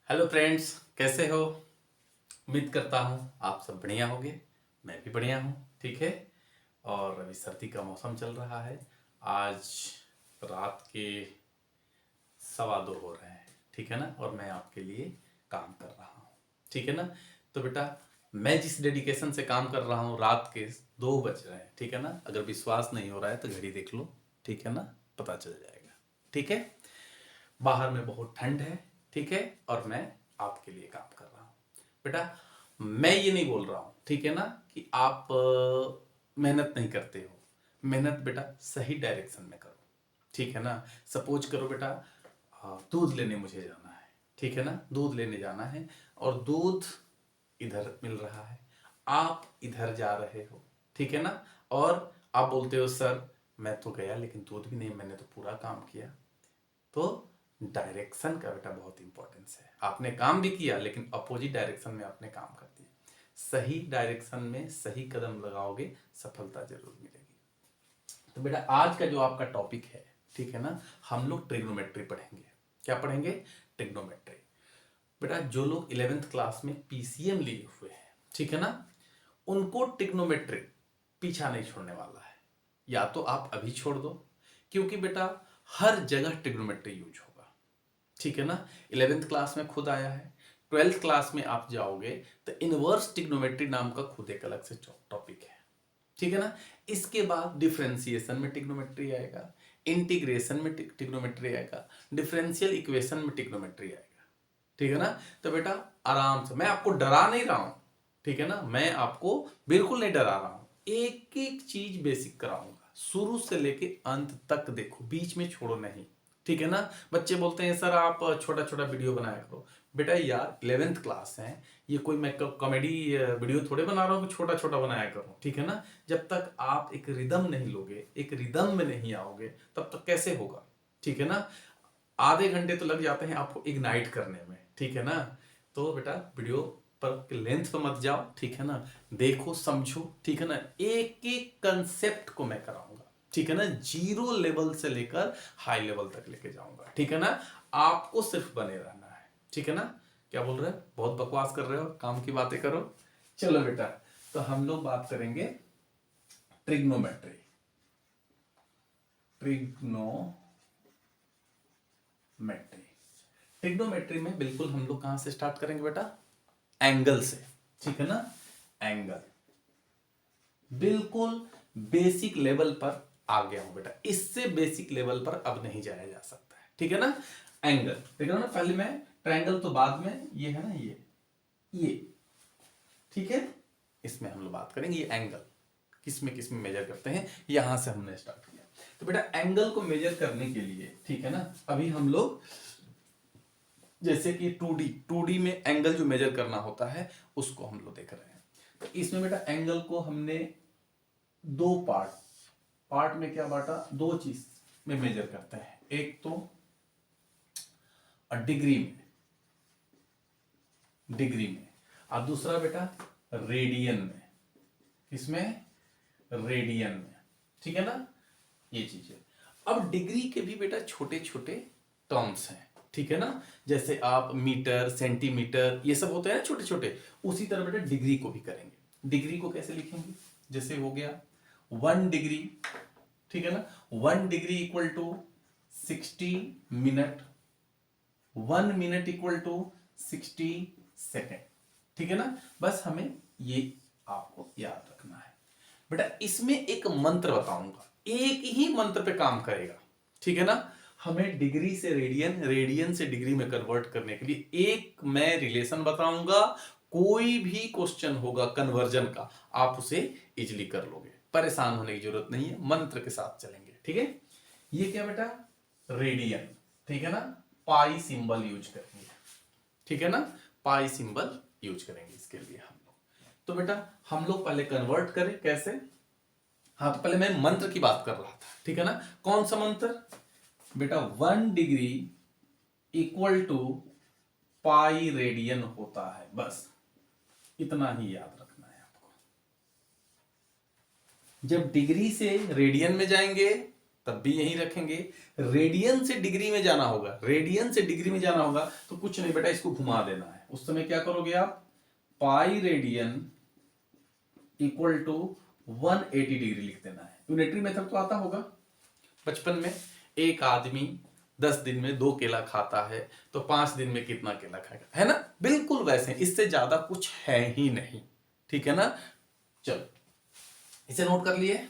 Hello friends, कैसे हो? उम्मीद करता हूँ आप सब बढ़िया होंगे। मैं भी बढ़िया हूँ। ठीक है। और अभी सर्दी का मौसम चल रहा है। आज रात के 2:15 हो रहे हैं। ठीक है ना। और मैं आपके लिए काम कर रहा हूँ। ठीक है ना। तो बेटा, मैं जिस डेडिकेशन से काम कर रहा हूँ, रात के 2 बज रहे हैं। ठीक है ना। अगर विश्वास नहीं हो रहा है तो घड़ी देख लो। ठीक है ना। पता चल जाएगा। ठीक है। बाहर में बहुत ठंड है। ठीक है। और मैं आपके लिए काम कर रहा हूँ। बेटा, मैं ये नहीं बोल रहा हूँ, ठीक है ना, कि आप मेहनत नहीं करते हो। मेहनत बेटा सही डायरेक्शन में करो। ठीक है ना। सपोज करो बेटा, दूध लेने मुझे जाना है। ठीक है ना। दूध लेने जाना है और दूध इधर मिल रहा है, आप इधर जा रहे हो। ठीक है ना। और आप बोलते हो सर मैं तो गया लेकिन दूध भी नहीं, मैंने तो पूरा काम किया। तो डायरेक्शन का बेटा बहुत इंपॉर्टेंस है। आपने काम भी किया लेकिन अपोजिट डायरेक्शन में आपने काम कर दिया। सही डायरेक्शन में सही कदम लगाओगे, सफलता जरूर मिलेगी। तो बेटा, आज का जो आपका टॉपिक है, ठीक है ना, हम लोग ट्रिग्नोमेट्री पढ़ेंगे। क्या पढ़ेंगे? ट्रिग्नोमेट्री। बेटा, जो लोग 11th क्लास में पीसीएम लिए हुए हैं, ठीक है ना, उनको ट्रिग्नोमेट्री पीछा नहीं छोड़ने वाला है। या तो आप अभी छोड़ दो, क्योंकि बेटा हर जगह ट्रिग्नोमेट्री यूज होगा। ठीक है ना। 11th क्लास में खुद आया है। 12th क्लास में आप जाओगे तो इनवर्स ट्रिग्नोमेट्री नाम का खुद एक अलग से टॉपिक है। ठीक है ना। इसके बाद डिफरेंशिएशन में ट्रिग्नोमेट्री आएगा, इंटीग्रेशन में ट्रिग्नोमेट्री आएगा, डिफरेंशियल इक्वेशन में ट्रिग्नोमेट्री आएगा। ठीक है ना। तो बेटा आराम से, मैं आपको डरा नहीं रहा हूं। ठीक है ना। मैं आपको बिल्कुल नहीं डरा रहा हूं। एक एक चीज बेसिक कराऊंगा, शुरू से लेके अंत तक देखो, बीच में छोड़ो नहीं। ठीक है ना। बच्चे बोलते हैं सर आप छोटा छोटा वीडियो बनाया करो। बेटा यार 11th क्लास है, ये कोई मैं कॉमेडी वीडियो थोड़े बना रहा हूँ कि छोटा छोटा बनाया करूँ। ठीक है ना। जब तक आप एक रिदम नहीं लोगे, एक रिदम में नहीं आओगे, तब तक कैसे होगा? ठीक है ना। आधे घंटे तो लग जाते हैं आपको इग्नाइट करने में। ठीक है ना। तो बेटा वीडियो पर लेंथ पे मत जाओ। ठीक है ना। देखो, समझो। ठीक है ना। एक एक कंसेप्ट को मैं कराऊंगा। ठीक है ना। जीरो लेवल से लेकर हाई लेवल तक लेके जाऊंगा। ठीक है ना। आपको सिर्फ बने रहना है। ठीक है ना। क्या बोल रहे हो? बहुत बकवास कर रहे हो, काम की बातें करो। चलो बेटा, तो हम लोग बात करेंगे ट्रिग्नोमेट्री। ट्रिग्नोमेट्री ट्रिग्नोमेट्री में बिल्कुल हम लोग कहां से स्टार्ट करेंगे बेटा? एंगल से। ठीक है ना। एंगल बिल्कुल बेसिक लेवल पर आ गया हूं बेटा। इससे बेसिक लेवल पर अब नहीं जाया जा सकता है। ठीक है ना। एंगल ठीक है ना। पहले मैं ट्रायंगल तो बाद में, ये है ना, ये ठीक है। इसमें हम लोग बात करेंगे ये एंगल किस में मेजर करते हैं, यहां से हमने स्टार्ट किया। तो बेटा एंगल को मेजर करने के लिए, ठीक है ना, अभी हम लोग जैसे कि 2D में एंगल जो मेजर करना होता है उसको हम लोग देख रहे हैं। तो इसमें बेटा एंगल को हमने दो पार्ट में क्या बांटा? दो चीज में मेजर करते हैं। एक तो डिग्री में और दूसरा बेटा रेडियन में। किसमें? रेडियन में। ठीक है ना। ये चीज है। अब डिग्री के भी बेटा छोटे छोटे टर्म्स हैं। ठीक है ना। जैसे आप मीटर, सेंटीमीटर, ये सब होते हैं ना छोटे छोटे, उसी तरह बेटा डिग्री को भी करेंगे। डिग्री को कैसे लिखेंगे? जैसे हो गया 1 डिग्री। ठीक है ना। 1 degree equal to 60 minute. 1 minute equal to 60 second. ठीक है ना। बस हमें ये आपको याद रखना है बेटा। इसमें एक मंत्र बताऊंगा, एक ही मंत्र पे काम करेगा। ठीक है ना। हमें डिग्री से रेडियन, रेडियन से डिग्री में कन्वर्ट करने के लिए एक मैं रिलेशन बताऊंगा। कोई भी क्वेश्चन होगा कन्वर्जन का, आप उसे इजिली कर लोगे। परेशान होने की जरूरत नहीं है, मंत्र के साथ चलेंगे। ठीक है। ये क्या बेटा? रेडियन। ठीक है ना। पाई सिंबल यूज करेंगे। ठीक है ना। पाई सिंबल यूज करेंगे इसके लिए हम लोग। तो बेटा हम लोग पहले कन्वर्ट करें कैसे? हाँ, तो पहले मैं मंत्र की बात कर रहा था। ठीक है ना। कौन सा मंत्र बेटा? 1 degree equal to pi radian होता है। बस इतना ही याद रखना है आपको। जब डिग्री से रेडियन में जाएंगे तब भी यही रखेंगे। रेडियन से डिग्री में जाना होगा, रेडियन से डिग्री में जाना होगा तो कुछ नहीं बेटा, इसको घुमा देना है। उस समय क्या करोगे आप, pi radian equal to 180 degree लिख देना है। यूनिटरी मेथड तो आता होगा बचपन में, एक आदमी 10 दिन में 2 केला खाता है तो 5 दिन में कितना केला खाएगा, है ना? बिल्कुल वैसे, इससे ज्यादा कुछ है ही नहीं, ठीक है ना? चलो इसे नोट कर लिए,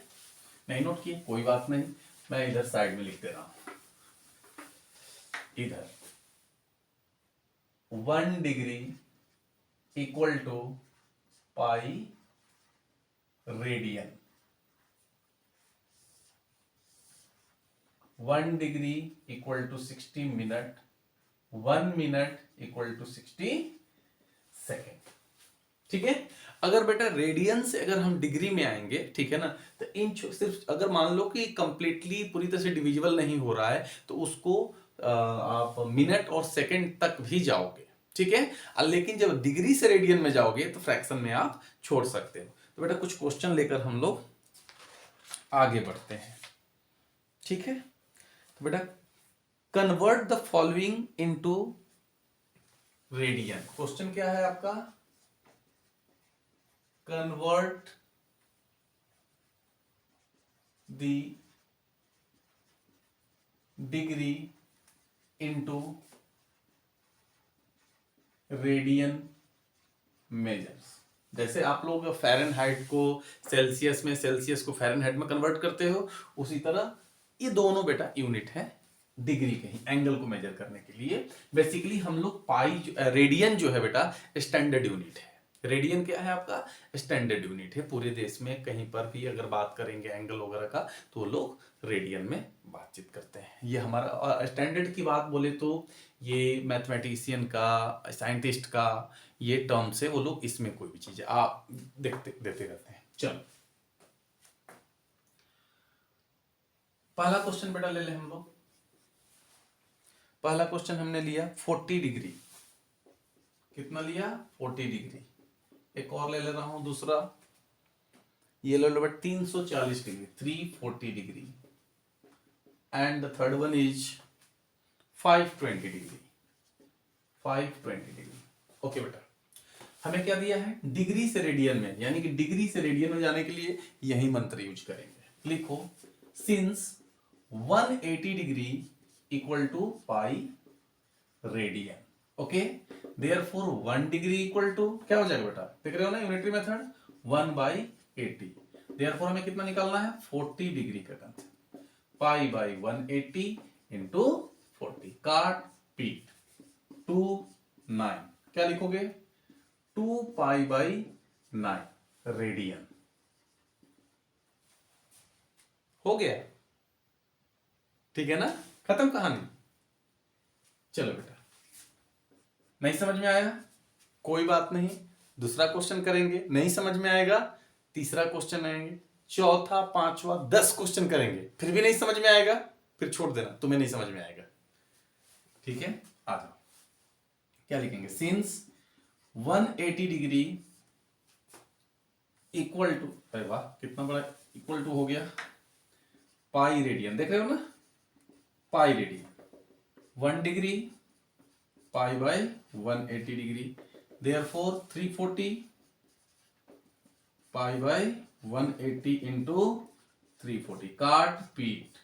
नहीं नोट किए कोई बात नहीं, मैं इधर साइड में लिख दे रहा हूं। इधर 1 degree equal to pi radian, 1 degree equal to 60 minute, 1 minute equal to 60 second, ठीक है? अगर बेटा रेडियन से अगर हम डिग्री में आएंगे, ठीक है ना, तो इन सिर्फ अगर मान लो कि कंप्लीटली पूरी तरह से डिविजिबल नहीं हो रहा है तो उसको आप मिनट और सेकंड तक भी जाओगे, ठीक है? लेकिन जब डिग्री से रेडियन में जाओगे तो फ्रैक्शन में आप छोड़ सकते हो। तो बेटा कुछ क्वेश्चन लेकर हम लोग आगे बढ़ते हैं, ठीक है? तो बेटा convert the following into radian. Question क्या है आपका, convert the degree into radian measures. जैसे आप लोग फ़ारेनहाइट को सेल्सियस में, सेल्सियस को फ़ारेनहाइट में कन्वर्ट करते हो, उसी तरह ये दोनों बेटा यूनिट है डिग्री के ही, एंगल को मेजर करने के लिए। बेसिकली हम लोग पाई, रेडियन जो है बेटा स्टैंडर्ड यूनिट है। रेडियन क्या है आपका, स्टैंडर्ड यूनिट है। पूरे देश में कहीं पर भी अगर बात करेंगे एंगल वगैरह का तो लोग रेडियन में बातचीत करते हैं। ये हमारा स्टैंडर्ड की बात बोले तो ये मैथमेटिशियन का, साइंटिस्ट का ये टर्म से वो लोग इसमें कोई भी चीज आप देखते देते रहते हैं। चलो पहला क्वेश्चन बेटा ले ले हम लोग। पहला क्वेश्चन हमने लिया 40 डिग्री, कितना लिया 40 डिग्री। एक और ले रहा हूं दूसरा, ये ले लो बेटा 340 degree, 340 degree. And the third one is 520 degree, 520 degree. Okay बेटा हमें क्या दिया है, डिग्री से रेडियन में, यानी कि डिग्री से रेडियन में जाने के लिए यही मंत्र यूज करेंगे। लिखो since 180 degree equal to pi radian, okay, therefore 1 degree equal to क्या हो जाएगा बेटा, देख रहे हो ना यूनिटरी मेथड, 1/80। देयरफॉर हमें कितना निकालना है, 40 डिग्री का कंसेप्ट, पाई बाई 180 इंटू 40, काट पीट 2 9, क्या लिखोगे 2 पाई बाई 9 रेडियन। हो गया, ठीक है ना, खत्म कहानी। चलो बेटा नहीं समझ में आया कोई बात नहीं, दूसरा क्वेश्चन करेंगे, नहीं समझ में आएगा तीसरा क्वेश्चन आएंगे, चौथा, पांचवा, 10 क्वेश्चन करेंगे, फिर भी नहीं समझ में आएगा फिर छोड़ देना, तुम्हें नहीं समझ में आएगा, ठीक है? आ जाओ, क्या लिखेंगे, सिंस 180 डिग्री इक्वल टू, अरे वाह कितना बड़ा इक्वल टू हो गया, पाई रेडियन, देख रहे हो ना, पाई radian, 1 degree pi by 180 degree, therefore 340 pi by 180 into 340, काट पीट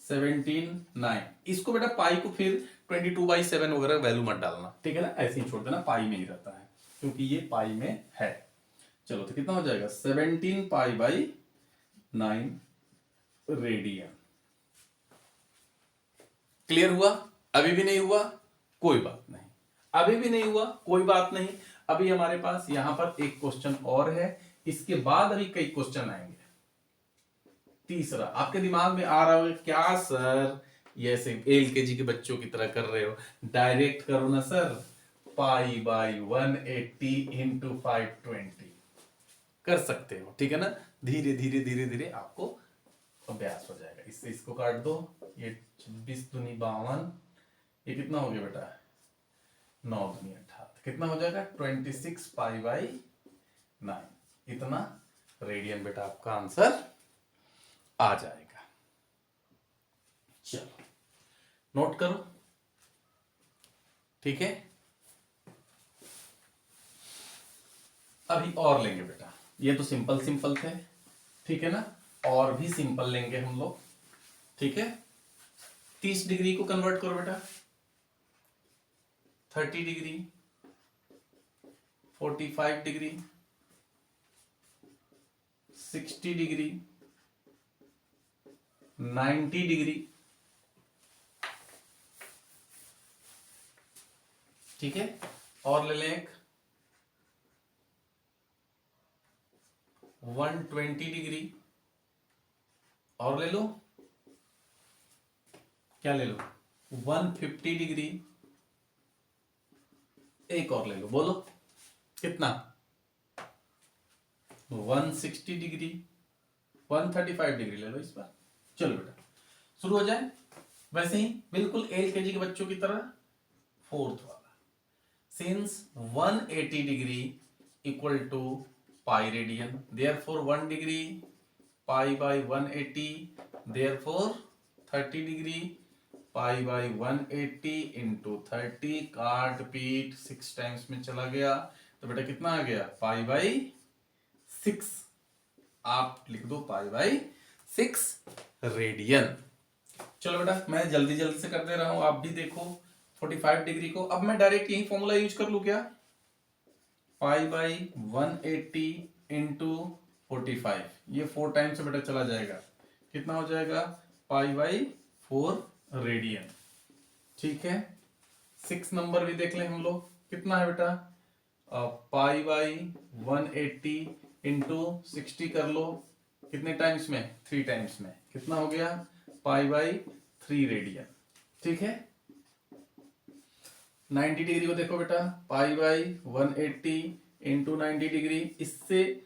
17 9। इसको बेटा पाई को फिर 22/7 वगैरह वैल्यू मत डालना, ठीक है ना, ऐसे ही छोड़ देना, पाई में ही रहता है क्योंकि ये पाई में है। चलो तो कितना हो जाएगा 17 पाई बाई 9 रेडियन। क्लियर हुआ? अभी भी नहीं हुआ कोई बात नहीं, अभी भी नहीं हुआ कोई बात नहीं। अभी हमारे पास यहां पर एक क्वेश्चन और है, इसके बाद अभी कई क्वेश्चन आएंगे। तीसरा आपके दिमाग में आ रहा होगा क्या सर ये ऐसे एलकेजी के बच्चों की तरह कर रहे हो, डायरेक्ट करो ना सर, पाई बाई 180 इंटू 520 कर सकते हो, ठीक है ना, धीरे धीरे धीरे धीरे आपको अभ्यास हो जाएगा। इससे इसको काट दो, ये 26 दूनी 52, ये कितना हो गया बेटा 9 दूनी 18, कितना हो जाएगा 26 पाई बाई 9, इतना रेडियन बेटा आपका आंसर आ जाएगा। चलो नोट करो, ठीक है। अभी और लेंगे बेटा, ये तो सिंपल सिंपल थे, ठीक है ना। और भी सिंपल लेंगे हम लोग, ठीक है। 30 डिग्री को कन्वर्ट करो बेटा 30 डिग्री, 45 डिग्री, 60 डिग्री, 90 डिग्री, ठीक है। और ले लें एक 120 डिग्री, और ले लो, क्या ले लो 150 डिग्री, एक और ले लो, बोलो कितना 160 डिग्री, 135 डिग्री ले लो इस बार। चलो बेटा शुरू हो जाए, वैसे ही बिल्कुल LKG के बच्चों की तरह फोर्थ वाला। Since 180 degree equal to pi radian, therefore 1 degree pi by 180, therefore 30 degree pi by 180 into 30, काट पीट 6 टाइम्स में चला गया, तो बेटा कितना आ गया पाई बाई 6। आप लिख दो पाई बाई 6 रेडियन। चलो बेटा मैं जल्दी जल्दी से कर दे रहा हूं, आप भी देखो 45 डिग्री को। अब मैं डायरेक्ट यही फॉर्मूला यूज कर लू क्या, पाई बाई 180 इंटू 45, ये 4 टाइम से बेटा चला जाएगा, कितना हो जाएगा पाई बाई 4 रेडियन, ठीक है। 6 नंबर भी देख लें हम लोग, कितना है बेटा पाई बाई 180 इंटू 60 कर लो, कितने टाइम्स में 3 टाइम्स में, कितना हो गया पाई बाई 3 रेडियन, ठीक है। 90 डिग्री को देखो बेटा पाई बाई 180 इंटू 90 डिग्री, इससे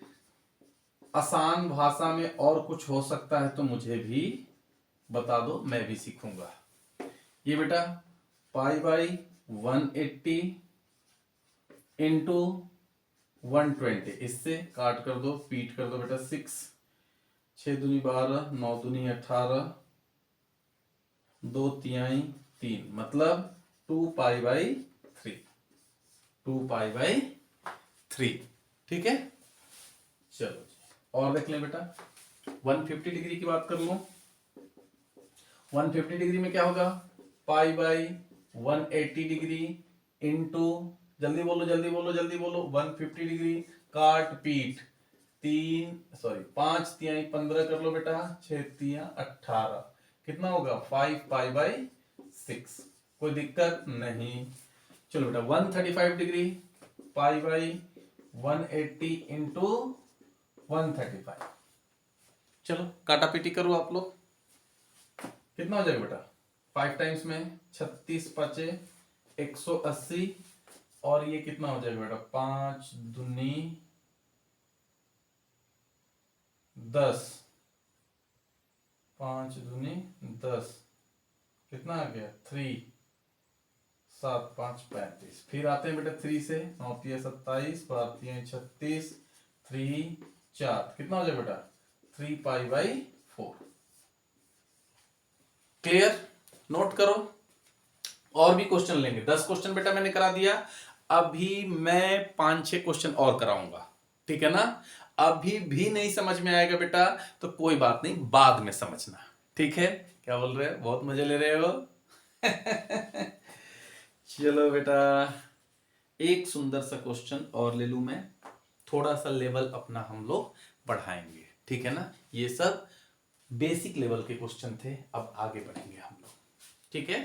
आसान भाषा में और कुछ हो सकता है तो मुझे भी बता दो, मैं भी सीखूंगा। ये बेटा पाई बाई 180 इंटू 120, इससे काट कर दो पीट कर दो बेटा 6, 6 दूनी 12, 9 दूनी 18, 2 तिहाई 3, मतलब 2 पाई बाई 3, 2 पाई बाई 3, ठीक है। चलो और देख लें बेटा 150 डिग्री की बात कर लो, 150 डिग्री में क्या होगा पाई बाई 180 डिग्री इंटू, जल्दी बोलो जल्दी बोलो जल्दी बोलो, 150 डिग्री काट पीट 5 तिहाई 15 कर लो बेटा, 6 तिहाई 18, कितना होगा 5 पाई बाई 6, कोई दिक्कत नहीं। चलो बेटा 135 डिग्री पाई बाई 180 इंटू 135, चलो काटा पीटी करो आप लोग, कितना हो जाएगा बेटा 5 टाइम्स में 36 पचे 180, और ये कितना हो जाएगा बेटा 5 दूनी 10, 5 दूनी 10, कितना आ गया 3, 7 5 35, फिर आते हैं बेटा 3 से 9 तिया 27, 12 तिया 36, 3 4, कितना हो जाए बेटा 3 पाई बाई 4। क्लियर, नोट करो। और भी क्वेश्चन लेंगे, 10 क्वेश्चन बेटा मैंने करा दिया, अभी मैं 5-6 क्वेश्चन और कराऊंगा, ठीक है ना। अभी भी नहीं समझ में आएगा बेटा तो कोई बात नहीं, बाद में समझना, ठीक है। क्या बोल रहे हो, बहुत मजे ले रहे हो चलो बेटा एक सुंदर सा क्वेश्चन और ले लूं मैं, थोड़ा सा लेवल अपना हम लोग बढ़ाएंगे, ठीक है ना। ये सब बेसिक लेवल के क्वेश्चन थे, अब आगे बढ़ेंगे हम लोग, ठीक है।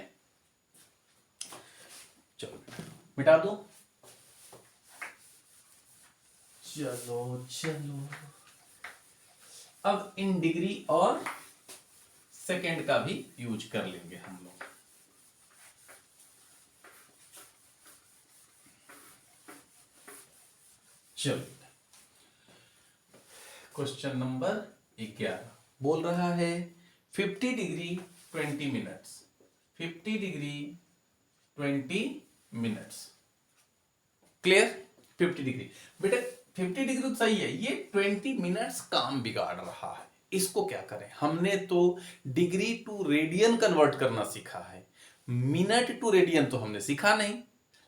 चलो मिटा दो, चलो चलो अब इन डिग्री और सेकेंड का भी यूज कर लेंगे हम लोग। चलो क्वेश्चन नंबर 11 बोल रहा है 50 degree 20 minutes, 50 degree 20 minutes, clear. 50 degree बेटा 50 डिग्री तो सही है, ये 20 मिनट्स काम बिगाड़ रहा है, इसको क्या करें, हमने तो डिग्री टू रेडियन कन्वर्ट करना सीखा है, मिनट टू रेडियन तो हमने सीखा नहीं।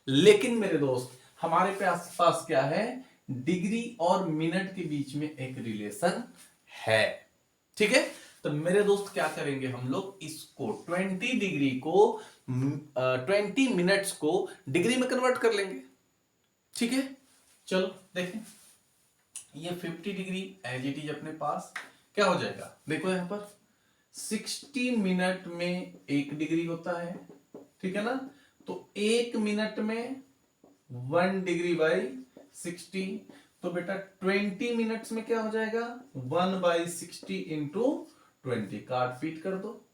लेकिन मेरे दोस्त हमारे पास क्या है, डिग्री और मिनट के बीच में एक रिलेशन है, ठीक है। तो मेरे दोस्त क्या करेंगे, हम लोग इसको 20 डिग्री को 20 मिनट्स को डिग्री में कन्वर्ट कर लेंगे, ठीक है। चलो देखें, ये 50 डिग्री एज इट इज अपने पास क्या हो जाएगा, देखो यहां पर 60 मिनट में 1 डिग्री होता है, ठीक है ना। तो 1 मिनट में 1 डिग्री बाई 60, तो बेटा 20 मिनट्स में क्या हो जाएगा, 1/60 इंटू 20, काट पीट कर दो।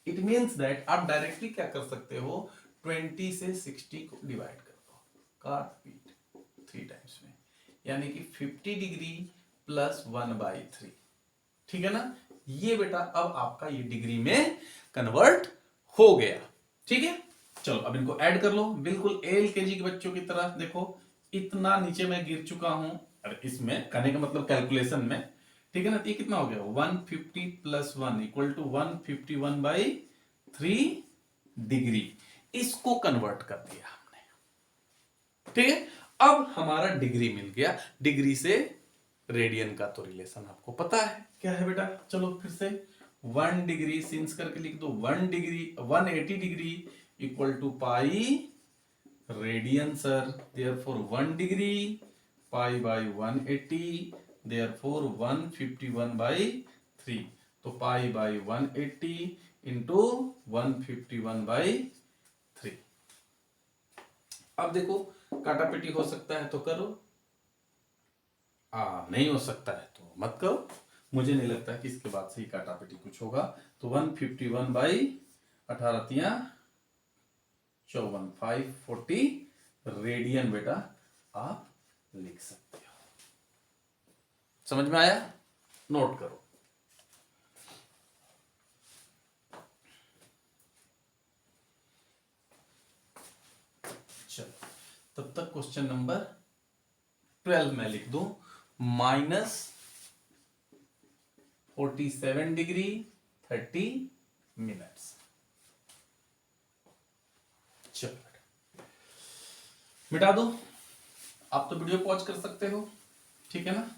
इट मीन्स दैट आप डायरेक्टली क्या कर सकते हो, 20 से 60 को डिवाइड कर दो, काट पीट 3 टाइम्स में, यानी कि 50 डिग्री प्लस 1/3, ठीक है ना। ये बेटा अब आपका ये डिग्री में कन्वर्ट हो गया, ठीक है। चलो अब इनको ऐड कर लो, बिल्कुल एलकेजी के बच्चों की तरह। देखो इतना नीचे मैं गिर चुका हूं, अरे इसमें करने का मतलब कैलकुलेशन में, ठीक है ना। तो ये कितना हो गया, 150 प्लस 1 इक्वल टू 151/3 डिग्री, इसको कन्वर्ट कर दिया हमने, ठीक है। अब हमारा डिग्री मिल गया, डिग्री से रेडियन का तो रिलेशन आपको पता है क्या है बेटा। चलो फिर से 1 डिग्री सिंस करके लिख दो, 1 degree 180 degree equal to pi radian sir, therefore 1 degree pi by 180, therefore 151/3, तो पाई बाई 180 इंटू 151/3। अब देखो काटापीटी हो सकता है तो करो, नहीं हो सकता है तो मत करो। मुझे नहीं लगता कि इसके बाद से ही काटापीटी कुछ होगा। तो 151/18 540 रेडियन बेटा आप लिख सकते हो। समझ में आया, नोट करो। चलो तब तक क्वेश्चन नंबर 12 में लिख दूं, -47 डिग्री 30 मिनट्स। चलो मिटा दो, आप तो वीडियो पॉज कर सकते हो, ठीक है ना।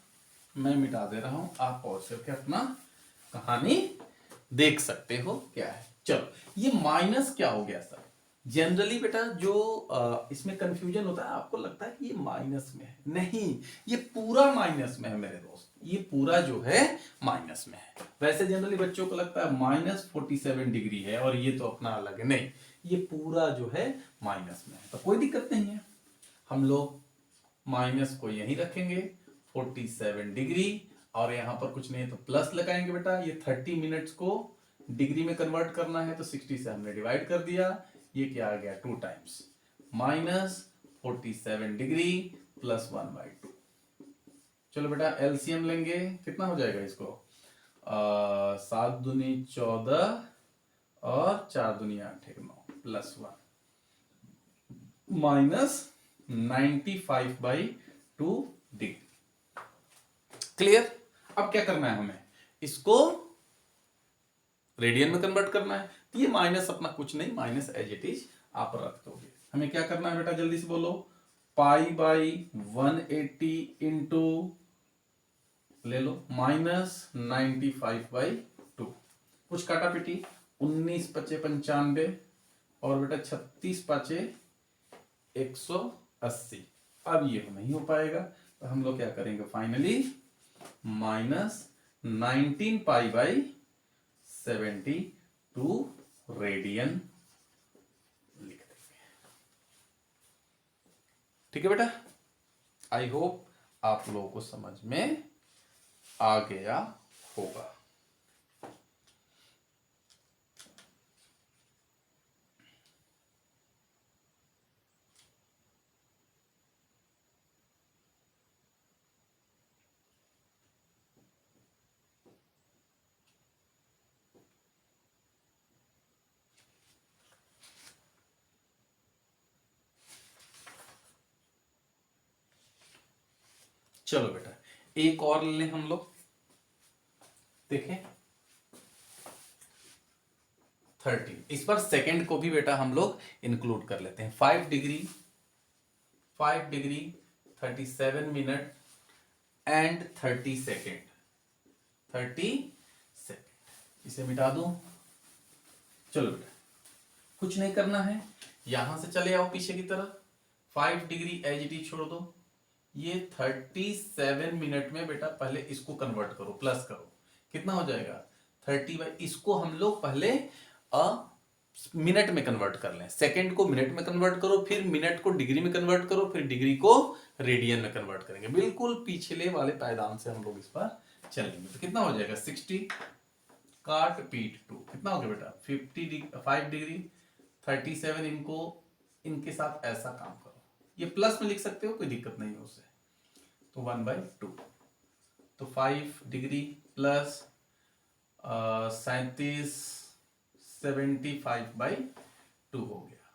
मैं मिटा दे रहा हूं, आप पॉज करके अपना कहानी देख सकते हो क्या है। चलो ये माइनस क्या हो गया सर, जनरली बेटा जो इसमें कंफ्यूजन होता है, आपको लगता है कि ये माइनस में है, नहीं ये पूरा माइनस में है मेरे दोस्त, ये पूरा जो है माइनस में है। वैसे जनरली बच्चों को लगता है -47 डिग्री है और ये तो अपना अलग है, नहीं ये पूरा जो है माइनस में है। तो कोई दिक्कत नहीं है, हम लोग माइनस को यहीं रखेंगे 47 डिग्री, और यहां पर कुछ नहीं है तो प्लस लगाएंगे बेटा। ये 30 मिनट्स को डिग्री में कन्वर्ट करना है तो 60 से हमने डिवाइड कर दिया, ये क्या आ गया 2 टाइम्स, -47 डिग्री प्लस 1/2। चलो बेटा एलसीएम लेंगे, कितना हो जाएगा इसको, 7 दूनी 14 और 4 दूनी 8 9 प्लस 1 -95/2 डिग्री। क्लियर। अब क्या करना है हमें, इसको रेडियन में कन्वर्ट करना है। तो ये माइनस अपना कुछ नहीं, माइनस एज इट इज आप रख दोगे। हमें क्या करना है बेटा, जल्दी से बोलो, पाई/180 इंटू ले लो -95/2, कुछ काटा पीटी 19 पचे 95 और बेटा 36 पाचे 180। अब ये नहीं हो पाएगा तो हम लोग क्या करेंगे फाइनली, -19π/72 रेडियन लिख देंगे, ठीक है बेटा। आई होप आप लोगों को समझ में आ गया होगा। चलो बेटा एक और ले लें हम लोग, देखें 30। इस बार सेकंड को भी बेटा हम लोग इंक्लूड कर लेते हैं। 5 degree 37 minute and 30 second. 30 second इसे मिटा दूं। चलो बेटा कुछ नहीं करना है, यहां से चले आओ पीछे की तरफ। 5 डिग्री एज इट इज छोड़ दो। ये 37 मिनट में बेटा पहले इसको कन्वर्ट करो, प्लस करो, कितना हो जाएगा 30 बाई, इसको हम लोग पहले मिनट में कन्वर्ट कर लें। सेकंड को मिनट में कन्वर्ट करो, फिर मिनट को डिग्री में कन्वर्ट करो, फिर डिग्री को रेडियन में कन्वर्ट करेंगे। बिल्कुल पिछले वाले पायदान से हम लोग इस पर चलेंगे। तो कितना हो जाएगा 60 काट पीट 2 कितना हो गया बेटा 5 डिग्री 37। इनको इनके साथ ऐसा काम करो, ये प्लस में लिख सकते हो, कोई दिक्कत नहीं है उससे। तो 1/2 तो 5 डिग्री प्लस 75/2 हो गया।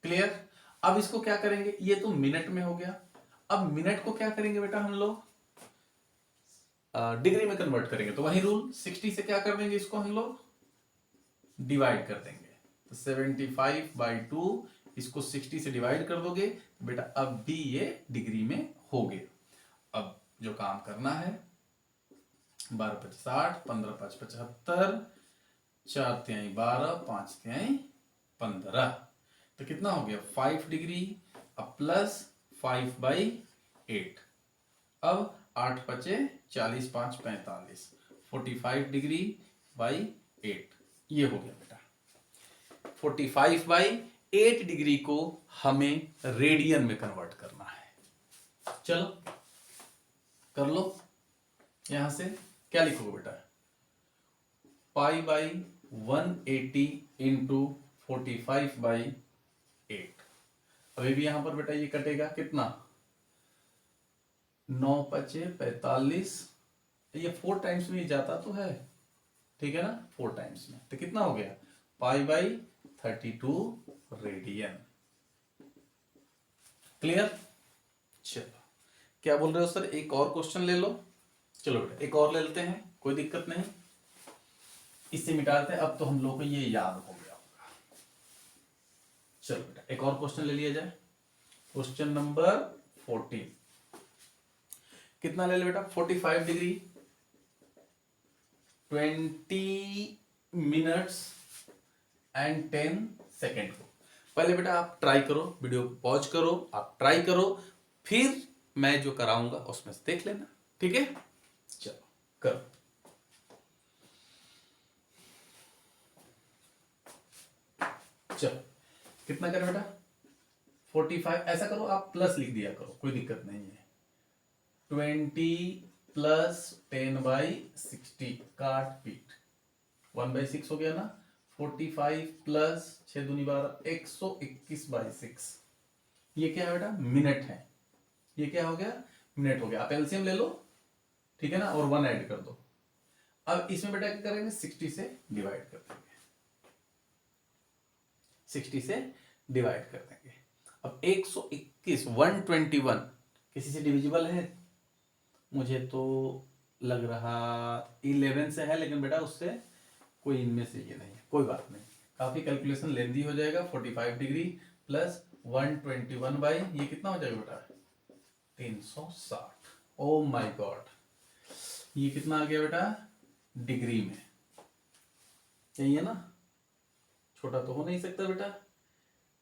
क्लियर। अब इसको क्या करेंगे, ये तो मिनट में हो गया। अब मिनट को क्या करेंगे बेटा हम लोग डिग्री में कन्वर्ट करेंगे। तो वही रूल 60 से क्या कर देंगे, इसको हम लोग डिवाइड कर देंगे। तो 75/2 इसको 60 से डिवाइड कर दोगे तो बेटा अब भी ये डिग्री में हो गया। अब जो काम करना है 12 × 5 = 60, 15 × 5 = 75, 4 × 12, 5 × 15। तो कितना हो गया 5 डिग्री अब प्लस 5/8। अब 8 × 5 = 40, 5 × 45, 45 डिग्री बाई 8। ये हो गया बेटा 45/8 डिग्री को हमें रेडियन में कन्वर्ट करना है। चलो कर लो। यहां से क्या लिखोगे बेटा π/180 इंटू 45/8। अभी भी यहां पर बेटा ये कटेगा कितना 9 × 5 = 45। ये 4 टाइम्स में ही जाता तो है, ठीक है ना, 4 टाइम्स में। तो कितना हो गया π/32 रेडियन। क्लियर। चलो क्या बोल रहे हो सर, एक और क्वेश्चन ले लो। चलो बेटा एक और ले लेते हैं, कोई दिक्कत नहीं, इससे मिटाते हैं। अब तो हम लोग को ये याद हो गया होगा। चलो बेटा एक और क्वेश्चन ले लिया जाए। क्वेश्चन नंबर 14 कितना ले ले बेटा 45 डिग्री 20 मिनट्स एंड 10 सेकेंड को। पहले बेटा आप ट्राई करो, वीडियो पॉज करो, आप ट्राई करो, फिर मैं जो कराऊंगा उसमें से देख लेना, ठीक है। चलो करो। चलो कितना करें बेटा 45। ऐसा करो आप प्लस लिख दिया करो, कोई दिक्कत नहीं है। 20 प्लस 10/60 काट पीट 1/6 हो गया ना। 45 प्लस 6 दूनी 12 121/6। ये क्या है बेटा मिनट है। ये क्या हो गया मिनट हो गया। आप एलसीएम ले लो, ठीक है ना, और 1 ऐड कर दो। अब इसमें बेटा क्या करेंगे 60 से डिवाइड कर देंगे। 60 से डिवाइड कर देंगे। अब 121 121 किसी से डिविजिबल है, मुझे तो लग रहा 11 से है, लेकिन बेटा उससे कोई इनमें से ये नहीं है, कोई बात नहीं, काफी कैलकुलेशन लेंदी हो जाएगा। 45 डिग्री प्लस 121 बाई ये कितना हो जाएगा बेटा 360। ओ माय गॉड, ये कितना आ गया बेटा डिग्री में, यही है ना, छोटा तो हो नहीं सकता बेटा,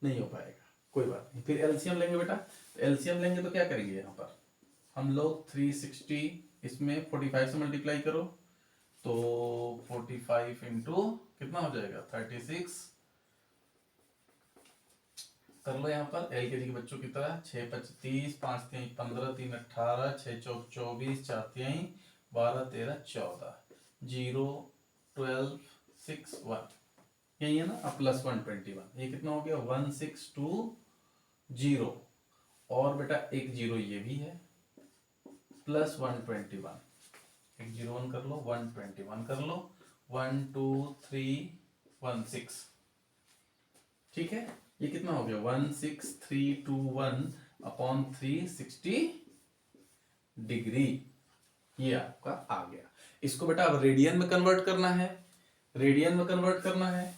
नहीं हो पाएगा, कोई बात नहीं। फिर एलसीएम लेंगे बेटा, तो एलसीएम लेंगे तो क्या करेंगे यहाँ पर हम लोग 360 इसमें 45 से मल्टीप्लाई करो तो 45 इंटू कितना हो जाएगा 36 कर लो यहाँ पर एलकेजी के बच्चों की तरह। 6 × 5 = 30, 5 × 3 = 15, 3 × 18, 6 × 4 = 24, 4 × 3 = 12, 13 = 14, 0 12 6 1 यही है ना। अब प्लस 121 ये कितना हो गया 1620 और बेटा एक जीरो ये भी है प्लस 121 एक 01 कर लो 121 कर लो 12316 ठीक है। ये कितना हो गया 16321 अपॉन 360 डिग्री। ये आपका आ गया। इसको बेटा अब रेडियन में कन्वर्ट करना है, रेडियन में कन्वर्ट करना है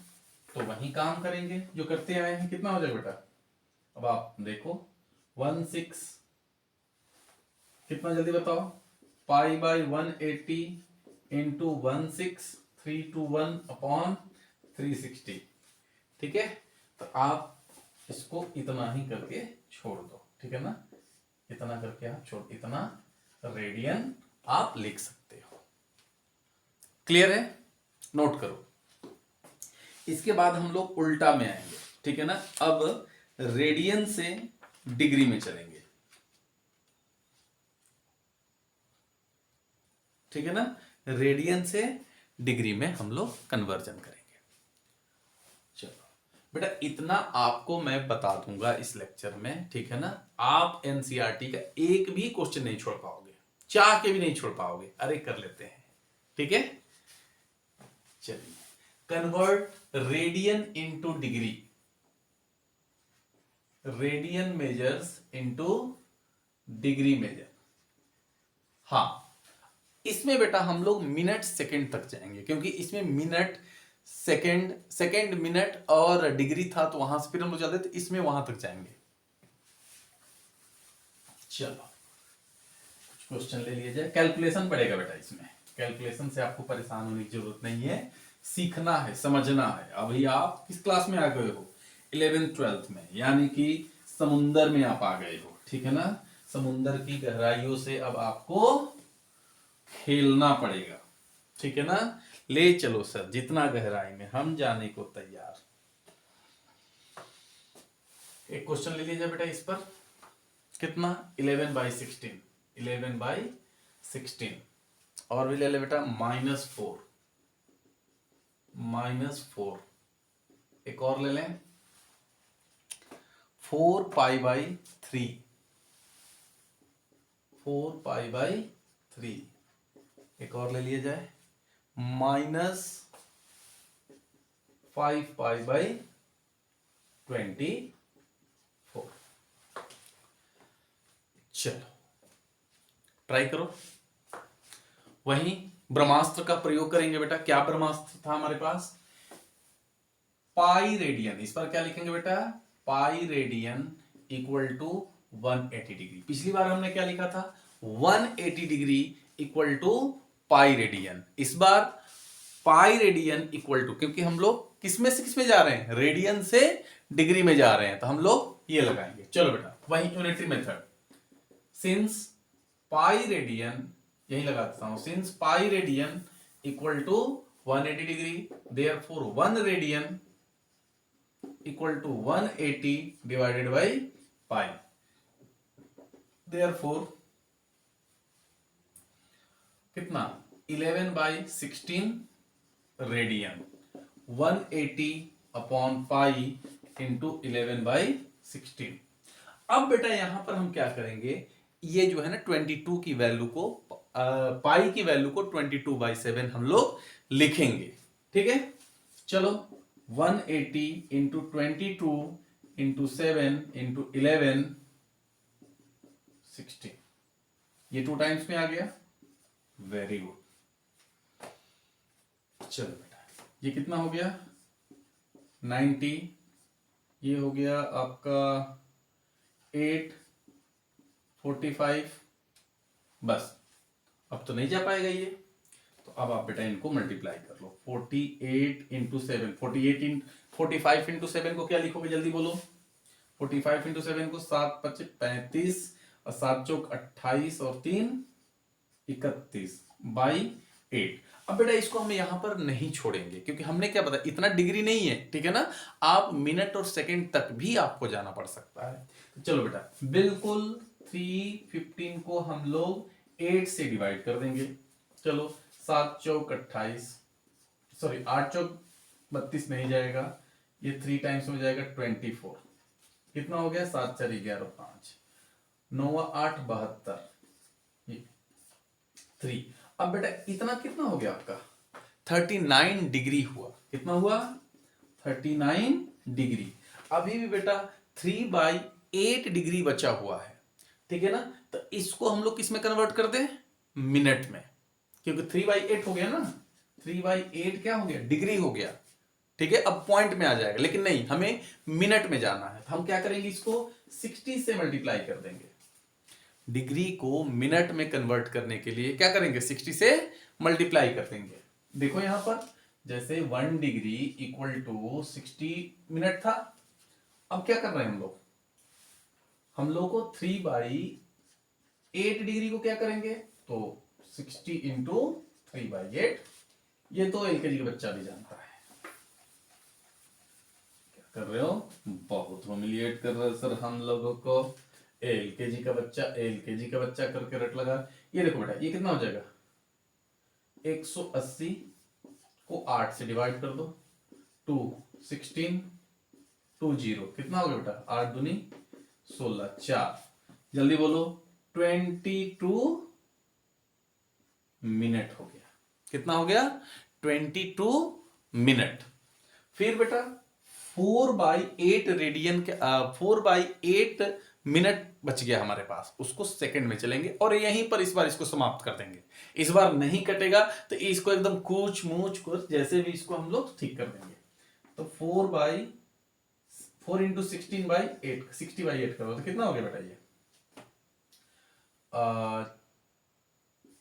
तो वही काम करेंगे जो करते आए हैं। कितना हो जाएगा बेटा, अब आप देखो 16, कितना जल्दी बताओ, पाई बाई 180 इंटू 16321/360। ठीक है, तो आप इसको इतना ही करके छोड़ दो, ठीक है ना, इतना करके आप छोड़, इतना रेडियन आप लिख सकते हो। क्लियर है, नोट करो। इसके बाद हम लोग उल्टा में आएंगे, ठीक है ना। अब रेडियन से डिग्री में चलेंगे, ठीक है ना, रेडियन से डिग्री में हम लोग कन्वर्जन करेंगे। चलो बेटा, इतना आपको मैं बता दूंगा इस लेक्चर में, ठीक है ना। आप एनसीईआरटी का एक भी क्वेश्चन नहीं छोड़ पाओगे, चाह के भी नहीं छोड़ पाओगे। अरे कर लेते हैं, ठीक है। चलिए, convert radian into degree, radian measures into degree measure. हाँ, इसमें बेटा हम लोग मिनट सेकंड तक जाएंगे, क्योंकि इसमें मिनट सेकंड, सेकंड मिनट और डिग्री था, तो वहां से फिर हम लोग जाते थे, इसमें वहां तक जाएंगे। चलो क्वेश्चन ले लिया जाए। कैलकुलेशन पड़ेगा बेटा, इसमें कैलकुलेशन से आपको परेशान होने की जरूरत नहीं है, सीखना है, समझना है। अभी आप किस क्लास में आ गए हो, 11th 12th में, यानी कि समुंदर में आप आ गए हो, ठीक है ना। समुंदर की गहराइयों से अब आपको खेलना पड़ेगा, ठीक है ना। ले चलो सर, जितना गहराई में, हम जाने को तैयार। एक क्वेश्चन ले लीजिए बेटा इस पर। कितना, 11/16, 11/16। और भी ले ले बेटा, -4, -4। एक और ले लें, 4π/3, 4π/3। एक और ले लिया जाए, -5π/24। चलो ट्राई करो। वहीं ब्रह्मास्त्र का प्रयोग करेंगे बेटा। क्या ब्रह्मास्त्र था हमारे पास, पाई रेडियन। इस पर क्या लिखेंगे बेटा, pi radian equal to 180 degree. पिछली बार हमने क्या लिखा था, 180 degree equal to pi radian. इस बार पाई रेडियन इक्वल टू, क्योंकि हम लोग किसमें से किसमें जा रहे हैं, रेडियन से डिग्री में जा रहे हैं, तो हम लोग ये लगाएंगे। चलो बेटा, वही unitary method, since pi radian, यही लगा देता हूं, since pi radian equal to 180 degree, therefore 1 radian equal to 180 divided by pi. Therefore कितना, 11/16 रेडियन, 180 अपॉन पाई इंटू 11/16। अब बेटा यहां पर हम क्या करेंगे, ये जो है ना 22 की वैल्यू को, पाई की वैल्यू को 22/7 हम लोग लिखेंगे, ठीक है। चलो 180 इंटू 22 इंटू 7 इंटू 11/16, ये 2 टाइम्स में आ गया। Very good. चलो बेटा, ये कितना हो गया, 90, ये हो गया आपका 845। बस अब तो नहीं जा पाएगा ये, तो अब आप बेटा इनको मल्टीप्लाई कर लो। 48 इंटू 7, 45 इंटू 7 को क्या लिखोगे, जल्दी बोलो। 45 इंटू 7 को 7 × 5 = 35 और 7 × 28 और 3 = 31/8। अब बेटा इसको हम यहां पर नहीं छोड़ेंगे, क्योंकि हमने क्या बताया, इतना डिग्री नहीं है, ठीक है ना। आप मिनट और सेकंड तक भी आपको जाना पड़ सकता है। तो चलो बेटा, बिल्कुल 315 को हम लोग 8 से डिवाइड कर देंगे। चलो 7 × 28, सॉरी 8 × 32 नहीं जाएगा, ये 3 टाइम्स में जाएगा 24। कितना हो गया, 7 × 4 = 11, 5 9 8 72, 3। अब बेटा इतना कितना हो गया आपका, 39 डिग्री हुआ। कितना हुआ, 39 डिग्री। अभी भी बेटा 3/8 डिग्री बचा हुआ है, ठीक है ना। तो इसको हम लोग किस में कन्वर्ट कर दें, मिनट में, क्योंकि 3/8 हो गया ना, 3/8 क्या हो गया, डिग्री हो गया। ठीक है, अब पॉइंट में आ जाएगा, लेकिन नहीं, हमें मिनट में जाना है। तो हम क्या करेंगे, इसको 60 से मल्टीप्लाई कर देंगे। डिग्री को मिनट में कन्वर्ट करने के लिए क्या करेंगे, 60 से मल्टीप्लाई कर देंगे। देखो यहां पर जैसे 1 डिग्री इक्वल टू 60 मिनट था। अब क्या कर रहे हैं हम लोग को 3/8 डिग्री को क्या करेंगे, तो 60 इंटू 3/8। ये तो एलकेजी का बच्चा भी जानता है। क्या कर रहे हो, बहुत ह्यूमिलिएट कर रहे हो सर हम लोगों को। एलकेजी का बच्चा करके रट लगा। ये देखो बेटा, ये कितना हो जाएगा, 180 को 8 से डिवाइड कर दो, 2 16 2 0 कितना हो गया बेटा, 8 दूनी 16, 4, जल्दी बोलो, 22 मिनट हो गया। कितना हो गया, 22 मिनट। फिर बेटा 4/8 रेडियन के 4/8 मिनट बच गया हमारे पास, उसको सेकंड में चलेंगे और यहीं पर इस बार इसको समाप्त कर देंगे। इस बार नहीं कटेगा तो इसको एकदम कूच मूच कुछ जैसे भी इसको हम लोग ठीक कर देंगे। तो 4 इंटू 16/8, 60/8 करो तो कितना हो गया बेटा,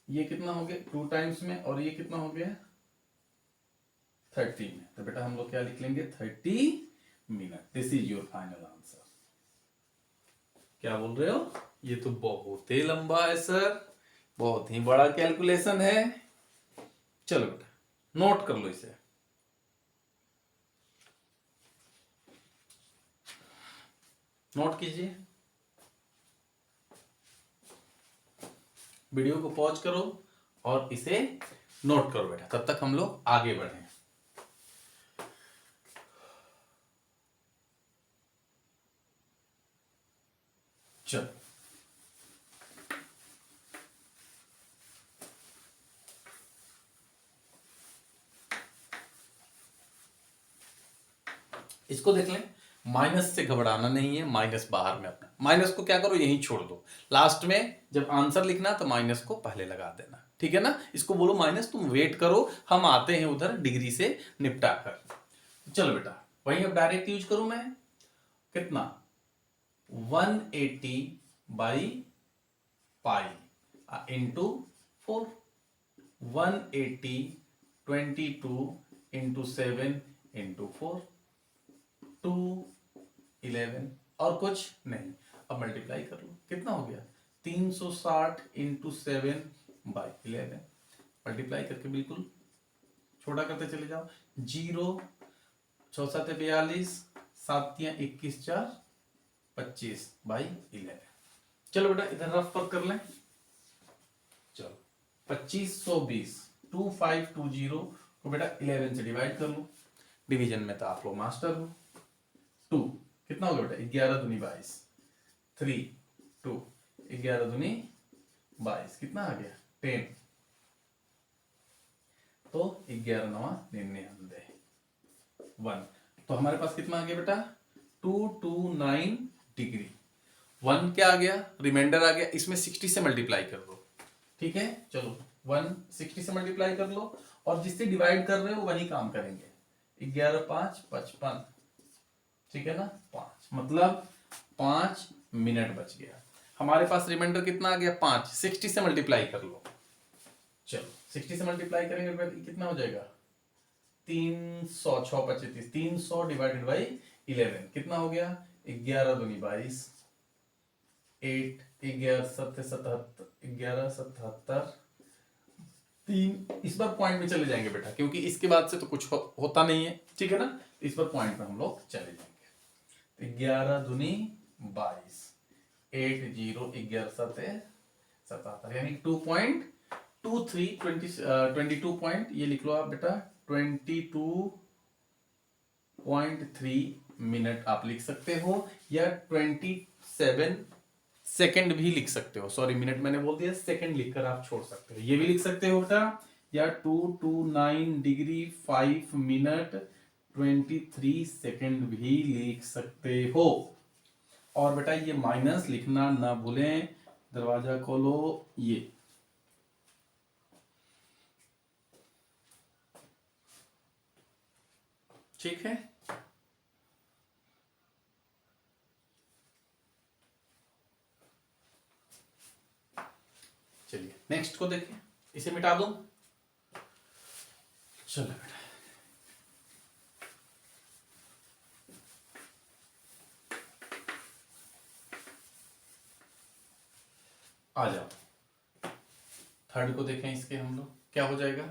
ये कितना हो गया 2 टाइम्स में, और ये कितना हो गया 30 में। तो बेटा हम लोग क्या लिख लेंगे, 30 minute. This is your final answer. क्या बोल रहे हो, ये तो बहुत ही लंबा है सर, बहुत ही बड़ा कैलकुलेशन है। चलो बेटा नोट कर लो इसे। नोट कीजिए, वीडियो को पॉज करो और इसे नोट करो बेटा, तब तक हम लोग आगे बढ़े। चलो इसको देख लें, माइनस से घबराना नहीं है, माइनस बाहर में अपना, माइनस को क्या करो यहीं छोड़ दो, लास्ट में जब आंसर लिखना तो माइनस को पहले लगा देना, ठीक है ना। इसको बोलो माइनस, तुम वेट करो, हम आते हैं उधर डिग्री से निपटा कर। चलो बेटा वहीं अब डायरेक्ट यूज करूं मैं, कितना 180/पाई इंटू 4, 180 22 इंटू 7 इंटू 4, 211, और कुछ नहीं। अब मल्टीप्लाई कर लो, कितना हो गया 360 इंटू 7/11। मल्टीप्लाई करके बिल्कुल छोटा करते चले जाओ, 0 6 7 42, 7 21 4 25/11। चलो बेटा इधर रफ वर्क कर लें। चलो 2520 2520 को बेटा 11 से डिवाइड कर लो, डिवीजन में तो आप लोग मास्टर हो। 2 कितना हो गया बेटा, 11 दूनी 22, 3 2 11 दूनी 22, कितना आ गया 10, तो 11 9 99 1। तो हमारे पास कितना आ गया बेटा 229 डिग्री। 1 क्या आ गया, रिमाइंडर आ गया, इसमें 60 से मल्टीप्लाई कर दो, ठीक है। चलो 1 60 से मल्टीप्लाई कर लो, और जिससे डिवाइड कर रहे हो वही काम करेंगे। 11 5 55, ठीक है ना, 5 मतलब 5 मिनट बच गया हमारे पास। रिमाइंडर कितना आ गया 5, 60 से मल्टीप्लाई कर लो। चलो 60 से मल्टीप्लाई करेंगे तो कितना हो जाएगा 300, 6 25 300 डिवाइडेड बाई 11 कितना हो गया 11 दूनी 22, 8 11 7 77, 11 77 3। इस बार पॉइंट में चले जाएंगे बेटा, क्योंकि इसके बाद से तो कुछ होता नहीं है, ठीक है ना। इस बार पॉइंट में हम लोग चले जाएंगे। 11 दूनी 22, 8 0 11 7 77, यानी 2.23 22 पॉइंट, ये लिख लो आप बेटा 22.3 मिनट आप लिख सकते हो, या 27 सेकंड भी लिख सकते हो। सॉरी मिनट मैंने बोल दिया, सेकंड लिखकर आप छोड़ सकते हो, ये भी लिख सकते हो बेटा। या 229 डिग्री 5 मिनट 23 सेकंड भी लिख सकते हो। और बेटा ये माइनस लिखना ना भूलें, दरवाजा खोलो, ये ठीक है। चलिए नेक्स्ट को देखिए, इसे मिटा दो। चलो बेटा, आ जाओ थर्ड को देखें। इसके हम लोग क्या हो जाएगा,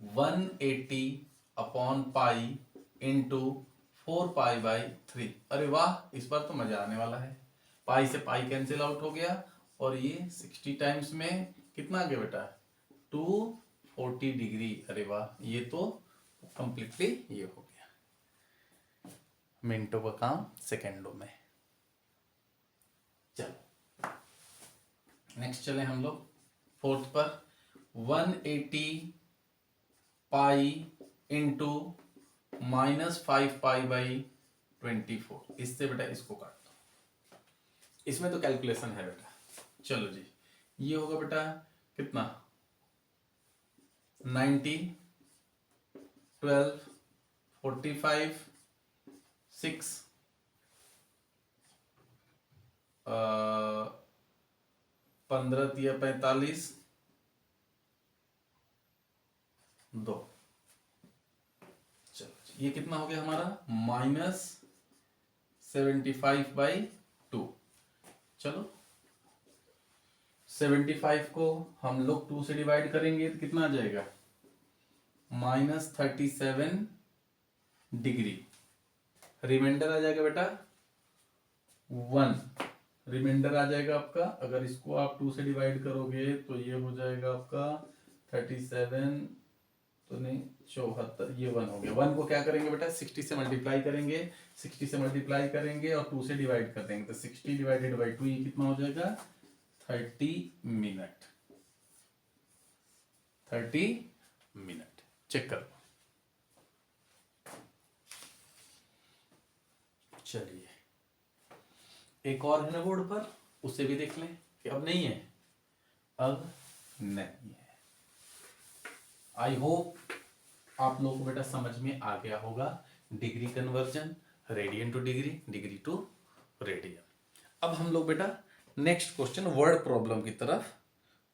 180 अपॉन पाई इंटू 4 पाई/3। अरे वाह, इस बार तो मजा आने वाला है। पाई से पाई कैंसिल आउट हो गया और ये 60 टाइम्स में कितना आ गया बेटा, 240 डिग्री। अरे वाह, ये तो कंप्लीटली ये हो गया, मिनटों का काम सेकेंडों में। चलो नेक्स्ट चले हम लोग फोर्थ पर। 180 पाई इंटू -5 पाई/24। इससे बेटा इसको काट दो, इसमें तो कैलकुलेशन है बेटा। चलो जी, ये होगा बेटा कितना, 90, 12, 45, 6, 15 या 45, 2। चलो ये कितना हो गया हमारा, -75/2। चलो 75 को हम लोग 2 से डिवाइड करेंगे तो कितना आ जाएगा, -37 डिग्री। रिमाइंडर आ जाएगा बेटा 1, रिमाइंडर आ जाएगा आपका। अगर इसको आप 2 से डिवाइड करोगे तो ये हो जाएगा आपका 37, तो नहीं 74, ये 1 हो गया। 1 को क्या करेंगे बेटा, 60 से मल्टीप्लाई करेंगे, 60 से मल्टीप्लाई करेंगे और 2 से डिवाइड कर देंगे, तो 60 डिवाइडेड बाई 2 ये कितना हो जाएगा, 30 मिनट। 30 मिनट चेक करो। चलिए एक और है ना बोर्ड पर, उसे भी देख लें कि अब नहीं है, अब नहीं है। आई होप आप लोगों को बेटा समझ में आ गया होगा, degree conversion, radian to degree, degree to radian. अब हम लोग बेटा नेक्स्ट क्वेश्चन वर्ड प्रॉब्लम की तरफ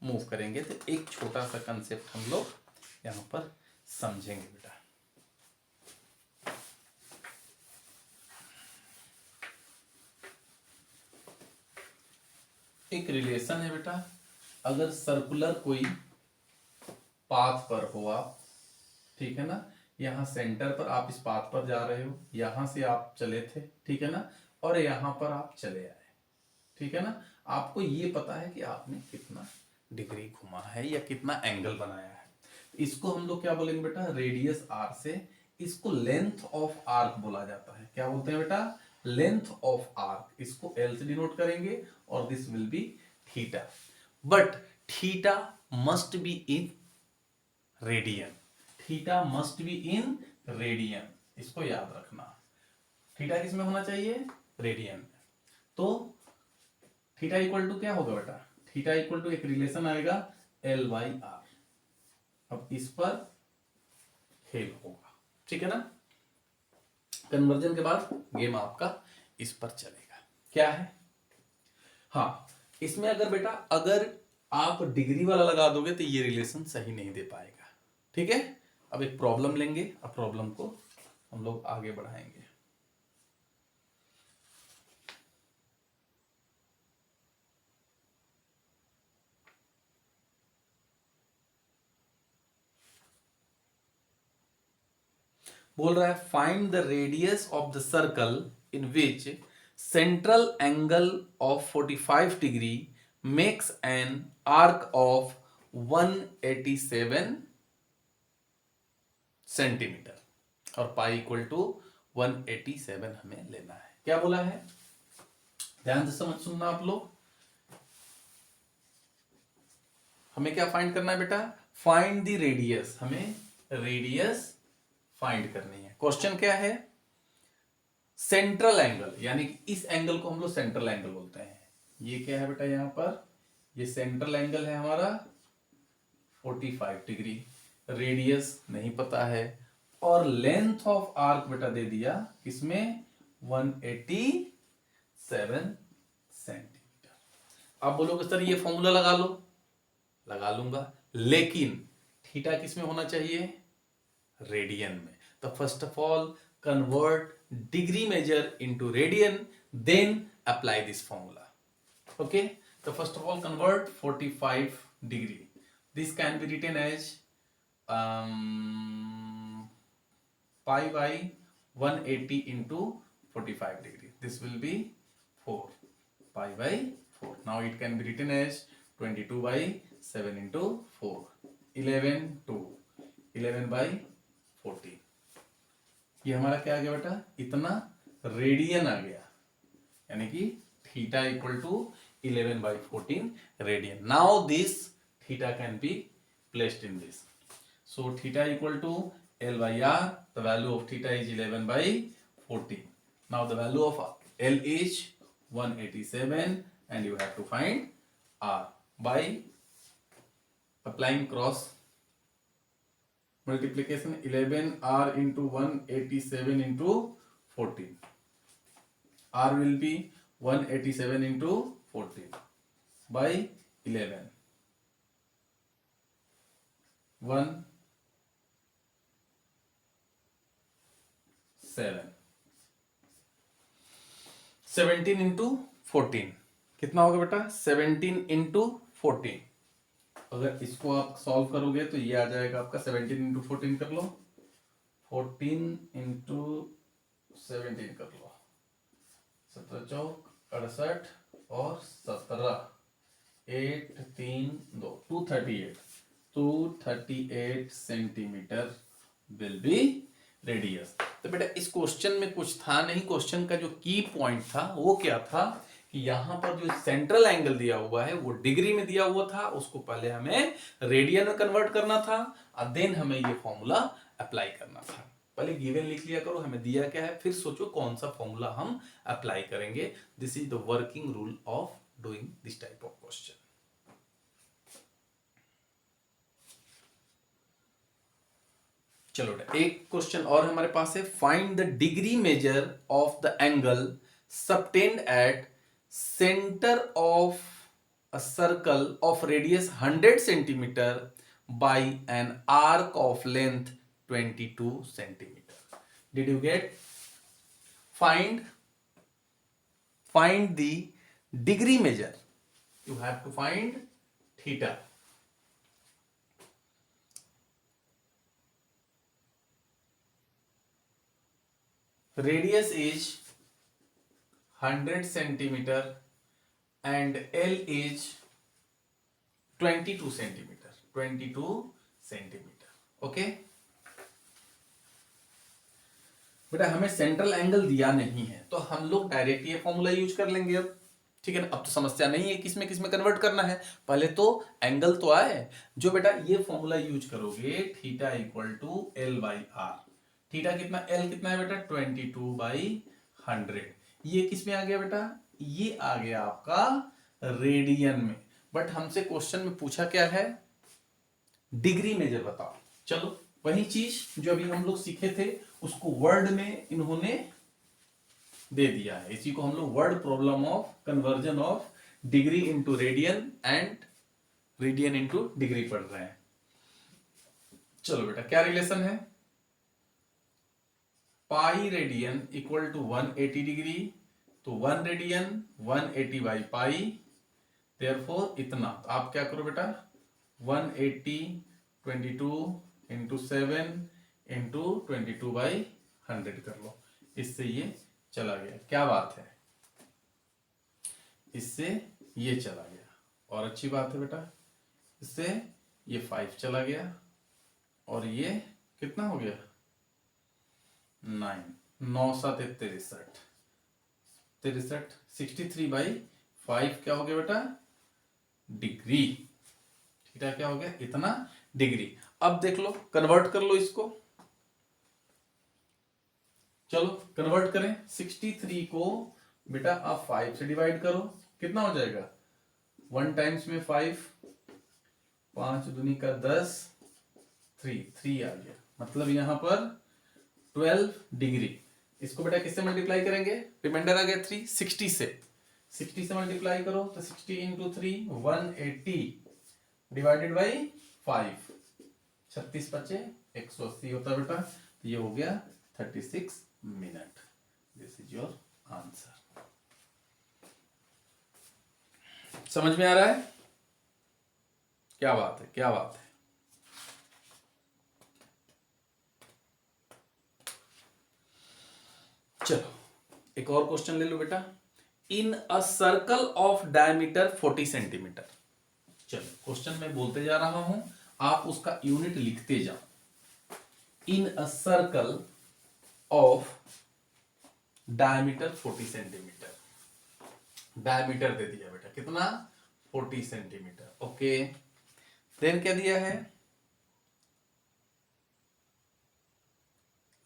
मूव करेंगे। तो एक छोटा सा कंसेप्ट हम लोग यहां पर समझेंगे बेटा। एक रिलेशन है बेटा, अगर सर्कुलर कोई पाथ पर हो आप, ठीक है ना, यहां सेंटर पर आप इस पाथ पर जा रहे हो, यहां से आप चले थे, ठीक है ना, और यहां पर आप चले आए, ठीक है ना, आपको ये पता है कि आपने कितना डिग्री घुमा है या कितना एंगल बनाया है। इसको हम लोग क्या बोलेंगे बेटा, रेडियस आर से। इसको लेंथ ऑफ आर्क बोला जाता है। क्या बोलते हैं बेटा, लेंथ ऑफ आर्क। इसको एल से डिनोट करेंगे और this will be theta. But theta must be in radian, theta must be in radian, इसको याद रखना। थीटा किस में होना चाहिए, रेडियन में। तो थीटा इक्वल टू क्या होगा बेटा, थीटा इक्वल टू एक रिलेशन आएगा L/R। अब इस पर खेल होगा, ठीक है ना। कन्वर्जन के बाद गेम आपका इस पर चलेगा। क्या है, हाँ, इसमें अगर बेटा अगर आप डिग्री वाला लगा दोगे तो ये रिलेशन सही नहीं दे पाएगा, ठीक है। अब एक प्रॉब्लम लेंगे, अब प्रॉब्लम को हम लोग आगे बढ़ाएंगे। बोल रहा है find the radius of the circle in which central angle of 45 degree makes an arc of 187 centimetre और पाई इक्वल टू 187 हमें लेना है। क्या बोला है, ध्यान से समझ सुनना आप लोग। हमें क्या फाइंड करना है बेटा, फाइंड द रेडियस, हमें रेडियस फाइंड करनी है। क्वेश्चन क्या है, सेंट्रल एंगल, यानी कि इस एंगल को हम लोग सेंट्रल एंगल बोलते हैं। ये क्या है बेटा, यहां पर ये सेंट्रल एंगल है हमारा 45 डिग्री। रेडियस नहीं पता है, और लेंथ ऑफ आर्क बेटा दे दिया किसमें 187 सेंटीमीटर। अब बोलोगे सर ये फॉर्मूला लगा लो, लगा लूंगा, लेकिन थीटा किसमें होना चाहिए, रेडियन में। तो first of all convert degree measure into radian, then apply this formula. Okay, तो first of all convert 45 degree, this can be written as pi by 180 into 45 degree. This will be 4 pi by 4. Now it can be written as 22 by 7 into 4, 11 to 11 by 14. ये हमारा क्या आ गया बेटा, इतना radian आ गया, यानी कि theta equal to 11 by 14 radian. Now this theta can be placed in this. So theta equal to L by R. The value of theta is 11 by 14. Now the value of L is 187 and you have to find R by applying cross multiplication. 11 R into 187 into 14. R will be 187 into 14 by 11. 17 into 14 कितना होगा बेटा, 17 into 14. अगर इसको आप solve करोगे तो ये आ जाएगा आपका 17 इंटू 14 कर लो, 14 इंटू 17 कर लो, 17 चौक 68 और 17 8 3 2 238 सेंटीमीटर विल बी रेडियस. तो बेटा इस क्वेश्चन में कुछ था नहीं, क्वेश्चन का जो की पॉइंट था वो क्या था कि यहां पर जो सेंट्रल एंगल दिया हुआ है वो डिग्री में दिया हुआ था, उसको पहले हमें रेडियन में कन्वर्ट करना था और देन हमें ये फॉर्मूला अप्लाई करना था. पहले गिवन लिख लिया करो हमें दिया क्या है, फिर सोचो कौन सा फॉर्मूला हम अप्लाई करेंगे. This is the working rule of doing this type of question. चलो एक क्वेश्चन और हमारे पास है. Find the degree measure of the angle subtend at centre of a circle of radius 100 centimetre by an arc of length 22 centimetre. Did you get? Find the degree measure. You have to find theta. Radius is 100 centimeter and L is 22 centimeter. 22 centimeter. Okay? बेटा हमें central angle दिया नहीं है तो हम लोग direct ये formula use कर लेंगे अब. ठीक है ना, अब तो समस्या नहीं है किसमें किसमें कन्वर्ट करना है, पहले तो एंगल तो आए. जो बेटा ये फॉर्मूला यूज करोगे theta equal to L by R. Theta कितना, एल कितना है बेटा 22 बाई 100. ये किस में आ गया बेटा, ये आ गया आपका रेडियन में. बट हमसे क्वेश्चन में पूछा क्या है, डिग्री मेजर बताओ. चलो वही चीज जो अभी हम लोग सीखे थे उसको वर्ड में इन्होंने दे दिया है. इसी को हम लोग word problem of conversion of degree into radian and radian into degree पढ़ रहे हैं. चलो बेटा क्या रिलेशन है, pi radian equal to 180 degree. तो 1 रेडियन 180 बाई पाई, देयरफॉर इतना. तो आप क्या करो बेटा 180 22 इंटू 7 इंटू 22 बाई 100 कर लो. इससे ये चला गया, क्या बात है, इससे ये चला गया. और अच्छी बात है बेटा, इससे ये 5 चला गया और ये कितना हो गया 9 9 7 63 63 बाई 5 क्या हो गया बेटा डिग्री. थीटा क्या हो गया इतना डिग्री. अब देख लो कन्वर्ट कर लो इसको. चलो कन्वर्ट करें. 63 को बेटा आप 5 से डिवाइड करो, कितना हो जाएगा 1 टाइम्स में 5, 5 दूनी का 10, 3 आ गया. मतलब यहां पर 12 डिग्री। इसको बेटा किससे मल्टीप्लाई करेंगे, रिमाइंडर आ गया 3, 60 से, 60 से मल्टीप्लाई करो तो 60 इंटू 3 180 डिवाइडेड बाई 5, 36 बचे 180 होता बेटा, तो ये हो गया 36 minute. This is your answer. समझ में आ रहा है? क्या बात है, क्या बात है। चलो एक और क्वेश्चन ले लो बेटा। In a circle of diameter 40 centimetre. चलो क्वेश्चन मैं बोलते जा रहा हूं, आप उसका यूनिट लिखते जाओ। In a circle of diameter 40 centimetre, diameter दे दिया बेटा कितना, 40 सेंटीमीटर। ओके, देन क्या दिया है,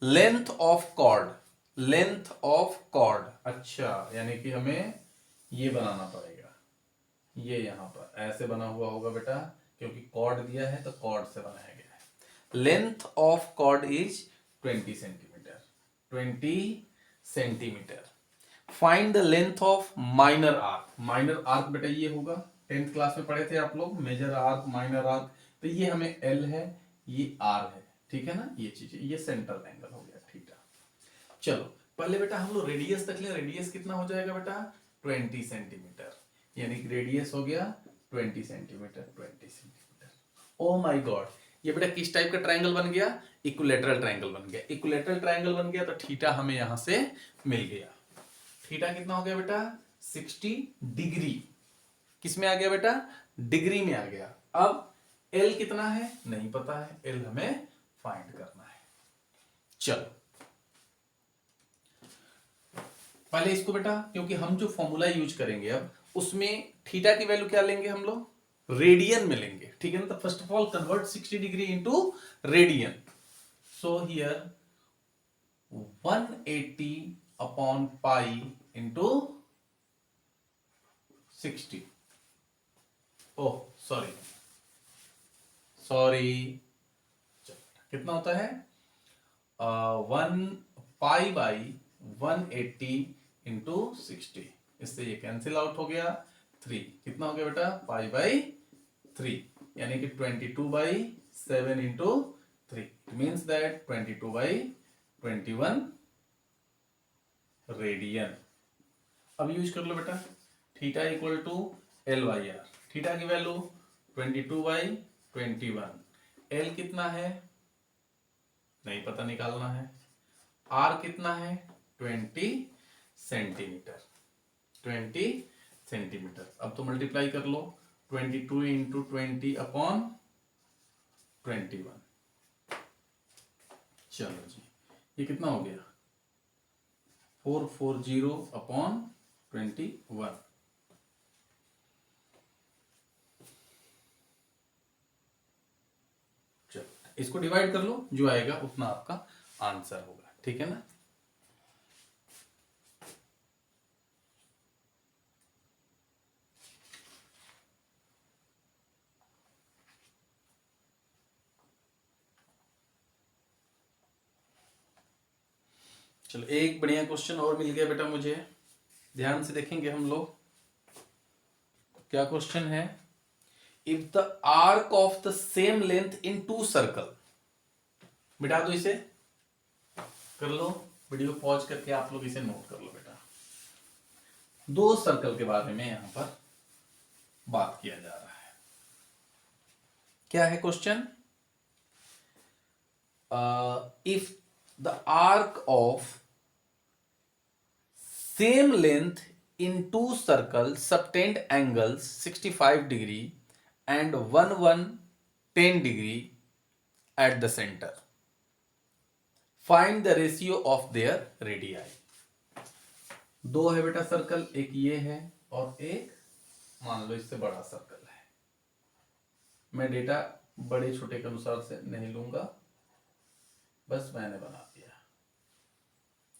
length of chord, length of chord. अच्छा, यानी कि हमें ये बनाना पड़ेगा, ये यहां पर ऐसे बना हुआ होगा बेटा, क्योंकि कॉर्ड दिया है तो कॉर्ड से बनाया गया है। Length of chord is 20 centimetre, 20 centimetre. Find the length of minor arc. Minor arc बेटा ये होगा, 10th क्लास में पढ़े थे आप लोग, मेजर आर्क, माइनर आर्क। तो ये हमें एल है, ये आर है, ठीक है ना, ये चीजें, ये सेंट्रल एंगल हो गया थीटा। चलो पहले बेटा हम लोग रेडियस तक ले, रेडियस कितना हो जाएगा बेटा, 20 सेंटीमीटर, यानी कि रेडियस हो गया 20 centimetre, 20 centimetre. Oh my God, ये बेटा किस टाइप का ट्रायंगल बन गया, इक्विलेटरल ट्रायंगल बन गया। इक्विलेटरल ट्रायंगल बन गया तो थीटा हमें यहां से मिल गया। थीटा कितना हो गया बेटा, 60 डिग्री। किस में आ गया बेटा, डिग्री में आ गया। अब एल कितना है नहीं पता है, एल हमें फाइंड करना है। चलो पहले इसको बेटा, क्योंकि हम जो फॉर्मूला यूज करेंगे अब उसमें थीटा की वैल्यू क्या लेंगे हम लोग, रेडियन में लेंगे, ठीक है ना। तो first of all convert 60 degree into radian. So here 180 upon pi into 60। Oh sorry sorry, कितना होता है, 1 पाई बाई 180 इंटू 60। इससे ये कैंसिल आउट हो गया, 3 कितना हो गया बेटा, पाई बाई 3, यानी कि 22 by 7 into 3। It means that 22 by 21 radian. अब यूज कर लो बेटा, theta equal to L by R. Theta की वैल्यू 22 बाई 21, एल कितना है नहीं पता, निकालना है। आर कितना है 20 सेंटीमीटर, 20 सेंटीमीटर। अब तो मल्टीप्लाई कर लो, 22 इंटू 20 अपॉन 21। चलो जी, ये कितना हो गया, 440 अपॉन 21। चलो इसको डिवाइड कर लो, जो आएगा उतना आपका आंसर होगा, ठीक है ना। चलो एक बढ़िया क्वेश्चन और मिल गया बेटा मुझे, ध्यान से देखेंगे हम लोग। क्या क्वेश्चन है, if the arc of the same length in 2 circle. मिटा दो इसे, कर लो, वीडियो पॉज करके आप लोग इसे नोट कर लो बेटा। 2 सर्कल के बारे में यहां पर बात किया जा रहा है। क्या है question, if the arc of same length in 2 circles subtend angles 65 degree and 10 degree at the center. Find the ratio of their radii. दो है बेटा सर्कल, एक ये है और एक मान लो इससे बड़ा सर्कल है। मैं डेटा बड़े छोटे के अनुसार से नहीं लूंगा, बस मैंने बना दिया।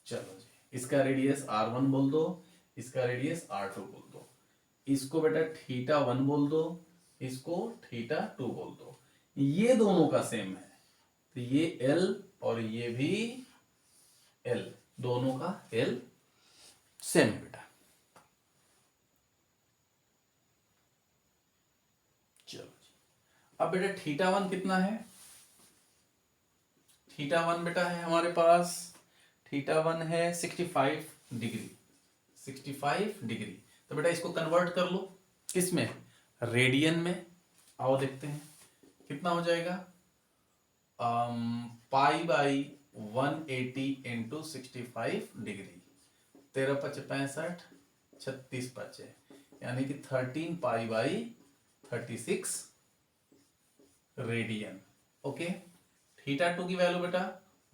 चलो जी, इसका रेडियस r1 बोल दो, इसका रेडियस r2 बोल दो। इसको बेटा थीटा 1 बोल दो, इसको थीटा 2 बोल दो। ये दोनों का सेम है, तो ये L और ये भी एल, दोनों का एल सेम है बेटा। चलो जी, अब बेटा थीटा वन कितना है? थीटा वन बेटा है हमारे पास, थीटा वन है 65 डिग्री, 65 डिग्री। तो बेटा इसको कन्वर्ट कर लो किस में? रेडियन में। आओ देखते हैं कितना हो जाएगा। पाई बाई 180 इंटू 65 डिग्री, 13 पचे 65, 36 पचे, यानी कि 13 pi by 36 radian. Okay, theta two की वैल्यू बेटा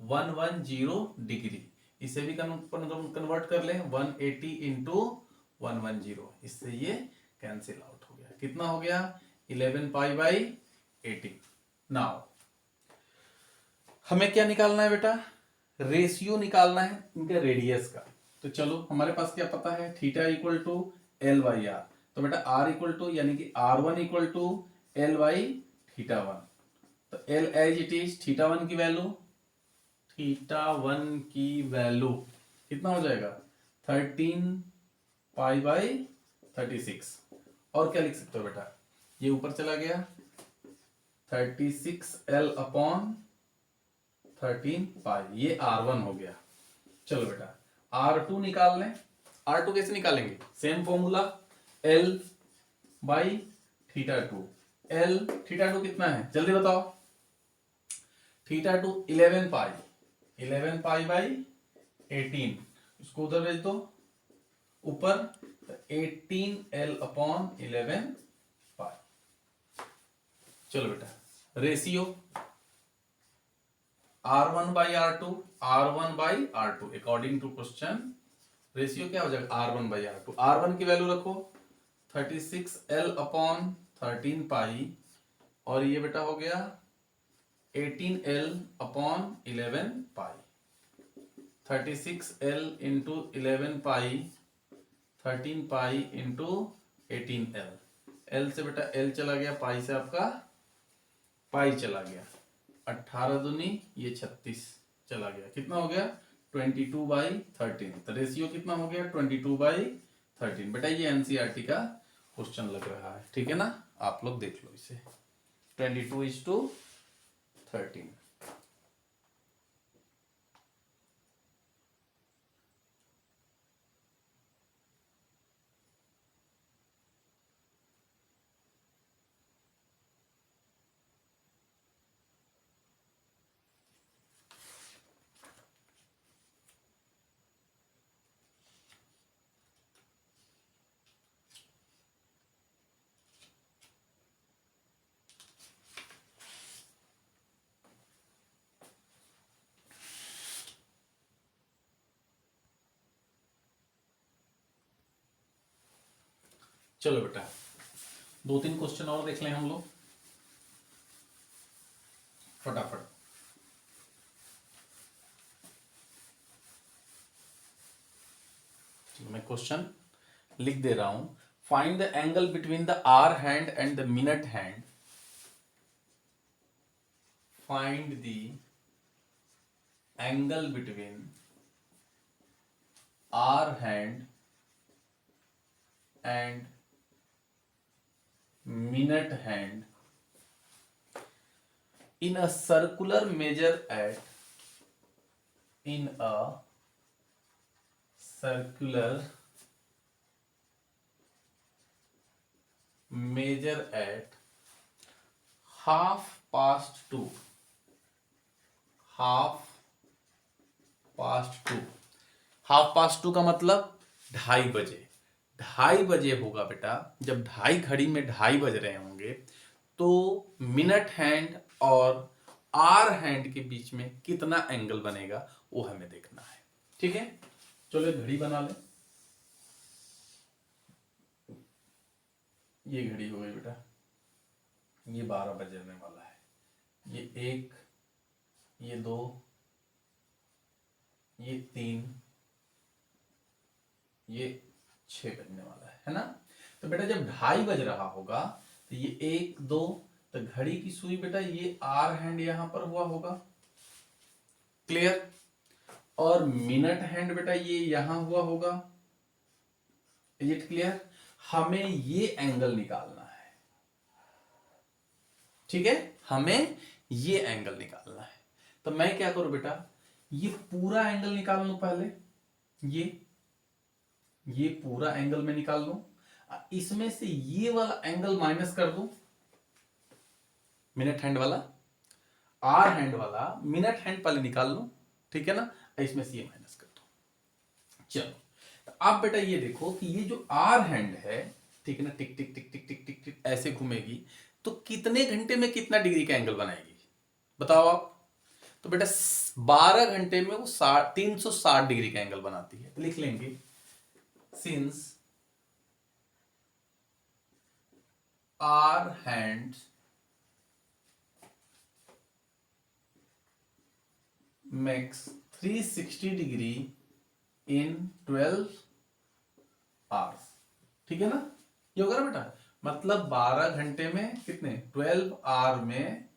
110 डिग्री, इसे भी कन्वर्ट कर ले 180 इंटू 110, इससे ये कैंसिल आउट हो गया। कितना हो गया? 11 पाई बाई 18। नाउ हमें क्या निकालना है बेटा? रेशियो निकालना है इनके रेडियस का। तो चलो हमारे पास क्या पता है, theta equal to L by R. तो बेटा आर इक्वल टू यानी कि R one equal to L by theta one. तो L as it is, theta one की वैल्यू, थीटा वन की वैल्यू कितना हो जाएगा? 13 पाई बाई 36। और क्या लिख सकते हो बेटा? ये ऊपर चला गया 36 एल अपॉन 13 पाई, ये R1 हो गया। चलो बेटा R2 निकाल लें। R2 कैसे निकालेंगे? Same formula, L by theta two. L theta two कितना है जल्दी बताओ? Theta two 11 pi, 11 pi by 18, इसको उधर भेज दो ऊपर, 18 L अपॉन 11 पाई। चलो बेटा ratio R1 by R2, R1 by R2 according to question ratio क्या हो जाएगा? R1 by R2। R1 की वैल्यू रखो 36 L अपॉन 13 पाई, और ये बेटा हो गया 18 L अपॉन 11 पाई। 36 L इंटू 11 पाई, 13 पाई इंटू 18 L। L से बेटा L चला गया, पाई से आपका पाई चला गया, 18 दूनी ये 36 चला गया, कितना हो गया? 22 बाई 13। तो रेशियो कितना हो गया? 22 बाई 13। बेटा ये एनसीईआरटी का क्वेश्चन लग रहा है, ठीक है ना? आप लोग देख लो इसे, 22:13। चलो बेटा 2-3 क्वेश्चन और देख लें हम लोग फटाफट। मैं क्वेश्चन लिख दे रहा हूं। Find the angle between the hour hand and the minute hand. Find the angle between hour hand and minute hand in a circular measure at half past 2। Half past two का मतलब 2:30 बजे। 2:30 बजे होगा बेटा, जब घड़ी में 2:30 बज रहे होंगे, तो मिनट हैंड और आर हैंड के बीच में कितना एंगल बनेगा वो हमें देखना है, ठीक है? चलो घड़ी बना ले। ये घड़ी हो गई बेटा, ये 12 बजने वाला है, ये 1, ये 2, ये 3, ये 6 बजने वाला है ना? तो बेटा जब 2:30 बज रहा होगा तो ये 1, 2, तो घड़ी की सुई बेटा ये आर हैंड यहां पर हुआ होगा, क्लियर? और मिनट हैंड बेटा ये यहां हुआ होगा। Is it clear? हमें ये एंगल निकालना है, ठीक है, हमें ये एंगल निकालना है। तो मैं क्या करूं बेटा, ये पूरा एंगल निकाल लूं पहले, ये पूरा एंगल में निकाल लूं, इसमें से ये वाला एंगल माइनस कर दूं, मिनट हैंड वाला, आर हैंड वाला मिनट हैंड पहले निकाल लूं, ठीक है ना, इसमें से ये माइनस कर दो। चलो तो आप बेटा ये देखो कि ये जो आर हैंड है, ठीक है ना, टिक टिक टिक टिक टिक टिक टिक ऐसे घूमेगी, तो कितने घंटे में कितना डिग्री का एंगल बनाएगी बताओ आप? तो बेटा 12 घंटे में वो 360 डिग्री का एंगल बनाती है। तो लिख लेंगे since hour hand makes 360 degree in 12 hours, ठीक है ना, ये होगा ना बेटा, मतलब 12 घंटे में कितने, 12 आवर में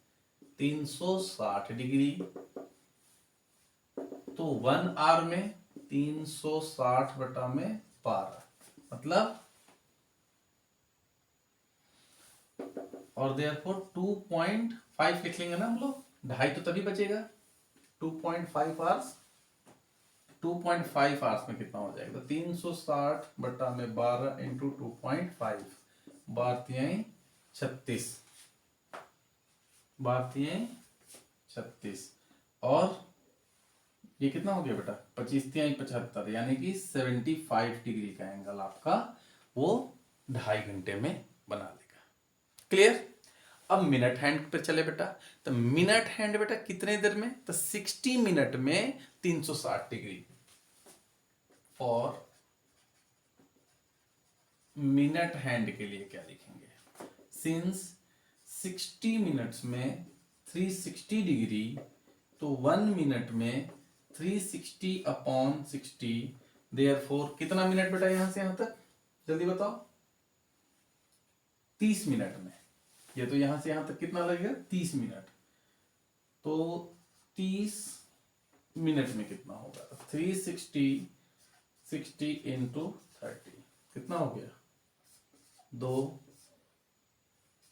360 डिग्री, तो 1 आवर में 360 बटा में 12, मतलब और देयरफॉर 2.5 लिख लेंगे ना हम लोग, 2.5 तो तभी बचेगा, 2.5 आवर्स, 2.5 आवर्स में कितना हो जाएगा, तो 360 बटा में 12 इंटू 2.5, 12×36, 12×36, और ये कितना हो गया बेटा, 25×75, यानी कि 75 डिग्री का एंगल आपका वो 2.5 घंटे में बना लेगा। क्लियर? अब मिनट हैंड पे चले बेटा, तो मिनट हैंड बेटा कितने देर में, तो 60 मिनट में 360 डिग्री। और मिनट हैंड के लिए क्या लिखेंगे, सिंस 60 मिनट्स में 360 डिग्री, तो 1 मिनट में 360 अपॉन 60, देयरफॉर कितना मिनट बेटा यहां से यहां तक, जल्दी बताओ, 30 मिनट में, ये तो यहां से यहां तक कितना लगेगा, 30 मिनट, तो 30 मिनट में कितना होगा, 360 60 इंटू 30 कितना हो गया, 2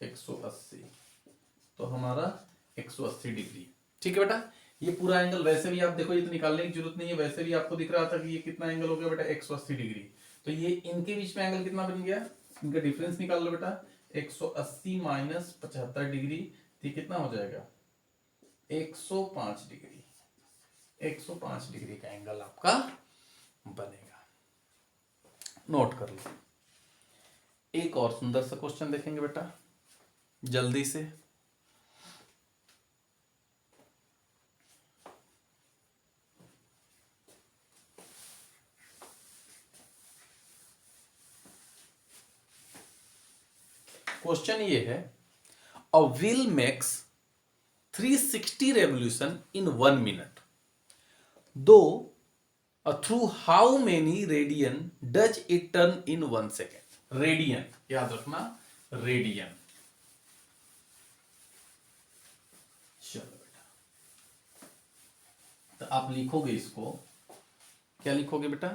180, तो हमारा 180 डिग्री, ठीक है बेटा। ये पूरा एंगल वैसे भी आप देखो, ये तो निकालने की जरूरत नहीं है, वैसे भी आपको दिख रहा था कि ये कितना एंगल हो गया बेटा, 180 डिग्री, तो ये इनके बीच में एंगल कितना बन गया, इनका डिफरेंस निकाल लो बेटा, 180 माइनस 75 डिग्री, तो कितना हो जाएगा, 105 डिग्री, 105 डिग्री का एंगल आपका बनेगा। नोट कर लो। एक और सुंदर सा क्वेश्चन देखेंगे बेटा जल्दी से। क्वेश्चन ये है, a wheel makes 360 revolution in 1 minute, though through how many radian does it turn in 1 second? Radian याद रखना, रेडियन। चलो बेटा, तो आप लिखोगे इसको, क्या लिखोगे बेटा,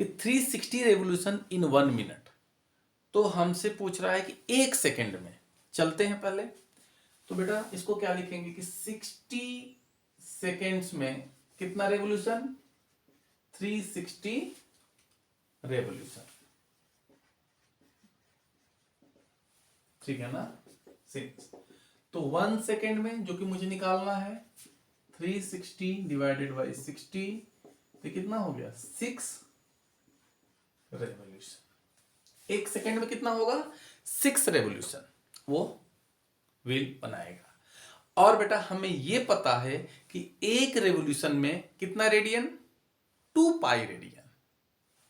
कि 360 रेवोल्यूशन इन 1 मिनट, तो हमसे पूछ रहा है कि 1 सेकेंड में, चलते हैं पहले, तो बेटा इसको क्या लिखेंगे कि 60 सेकेंड्स में कितना रेवोल्यूशन, 360 रेवोल्यूशन, ठीक है ना, 6, तो 1 सेकेंड में जो कि मुझे निकालना है 360 डिवाइडेड बाई 60, तो कितना हो गया, 6 रेवोल्यूशन। 1 सेकेंड में कितना होगा, 6 रेवोल्यूशन वो व्हील बनाएगा। और बेटा हमें यह पता है कि एक रेवोल्यूशन में कितना रेडियन, 2 पाई रेडियन,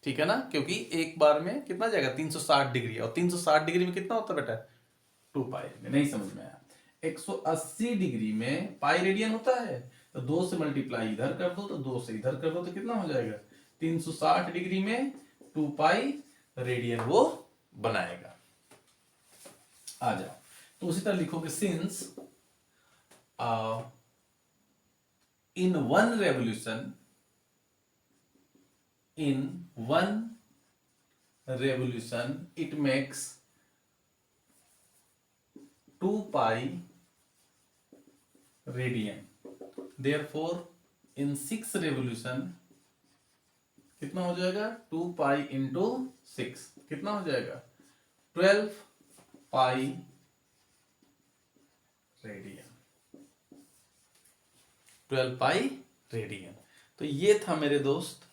ठीक है ना, क्योंकि एक बार में कितना जाएगा, 360 डिग्री, और 360 डिग्री में कितना होता है बेटा, 2 पाई। नहीं समझ में आया, 180 डिग्री में पाई रेडियन होता है, तो 2 से मल्टीप्लाई इधर कर दो, तो 2 से इधर कर दो, तो कितना हो जाएगा, 360 डिग्री में 2 पाई रेडियन वो बनाएगा। आ जाओ, तो उसी तरह लिखोगे, since in one revolution, it makes 2 pi radian. Therefore in 6 revolution कितना हो जाएगा? 2 पाई इंटू 6 कितना हो जाएगा? 12 पाई रेडियन। 12 pi radian. तो ये था मेरे दोस्त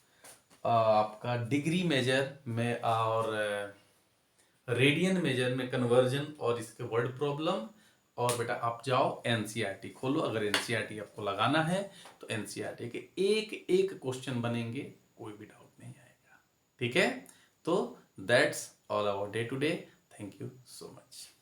आपका डिग्री मेजर में और रेडियन मेजर में कन्वर्जन और इसके वर्ड प्रॉब्लम। और बेटा आप जाओ एनसीईआरटी खोलो, अगर एनसीईआरटी आपको लगाना है तो एनसीईआरटी के एक एक क्वेश्चन बनेंगे, कोई भी डाउट नहीं आएगा। ठीक है, तो that's all about day to day. Thank you so much.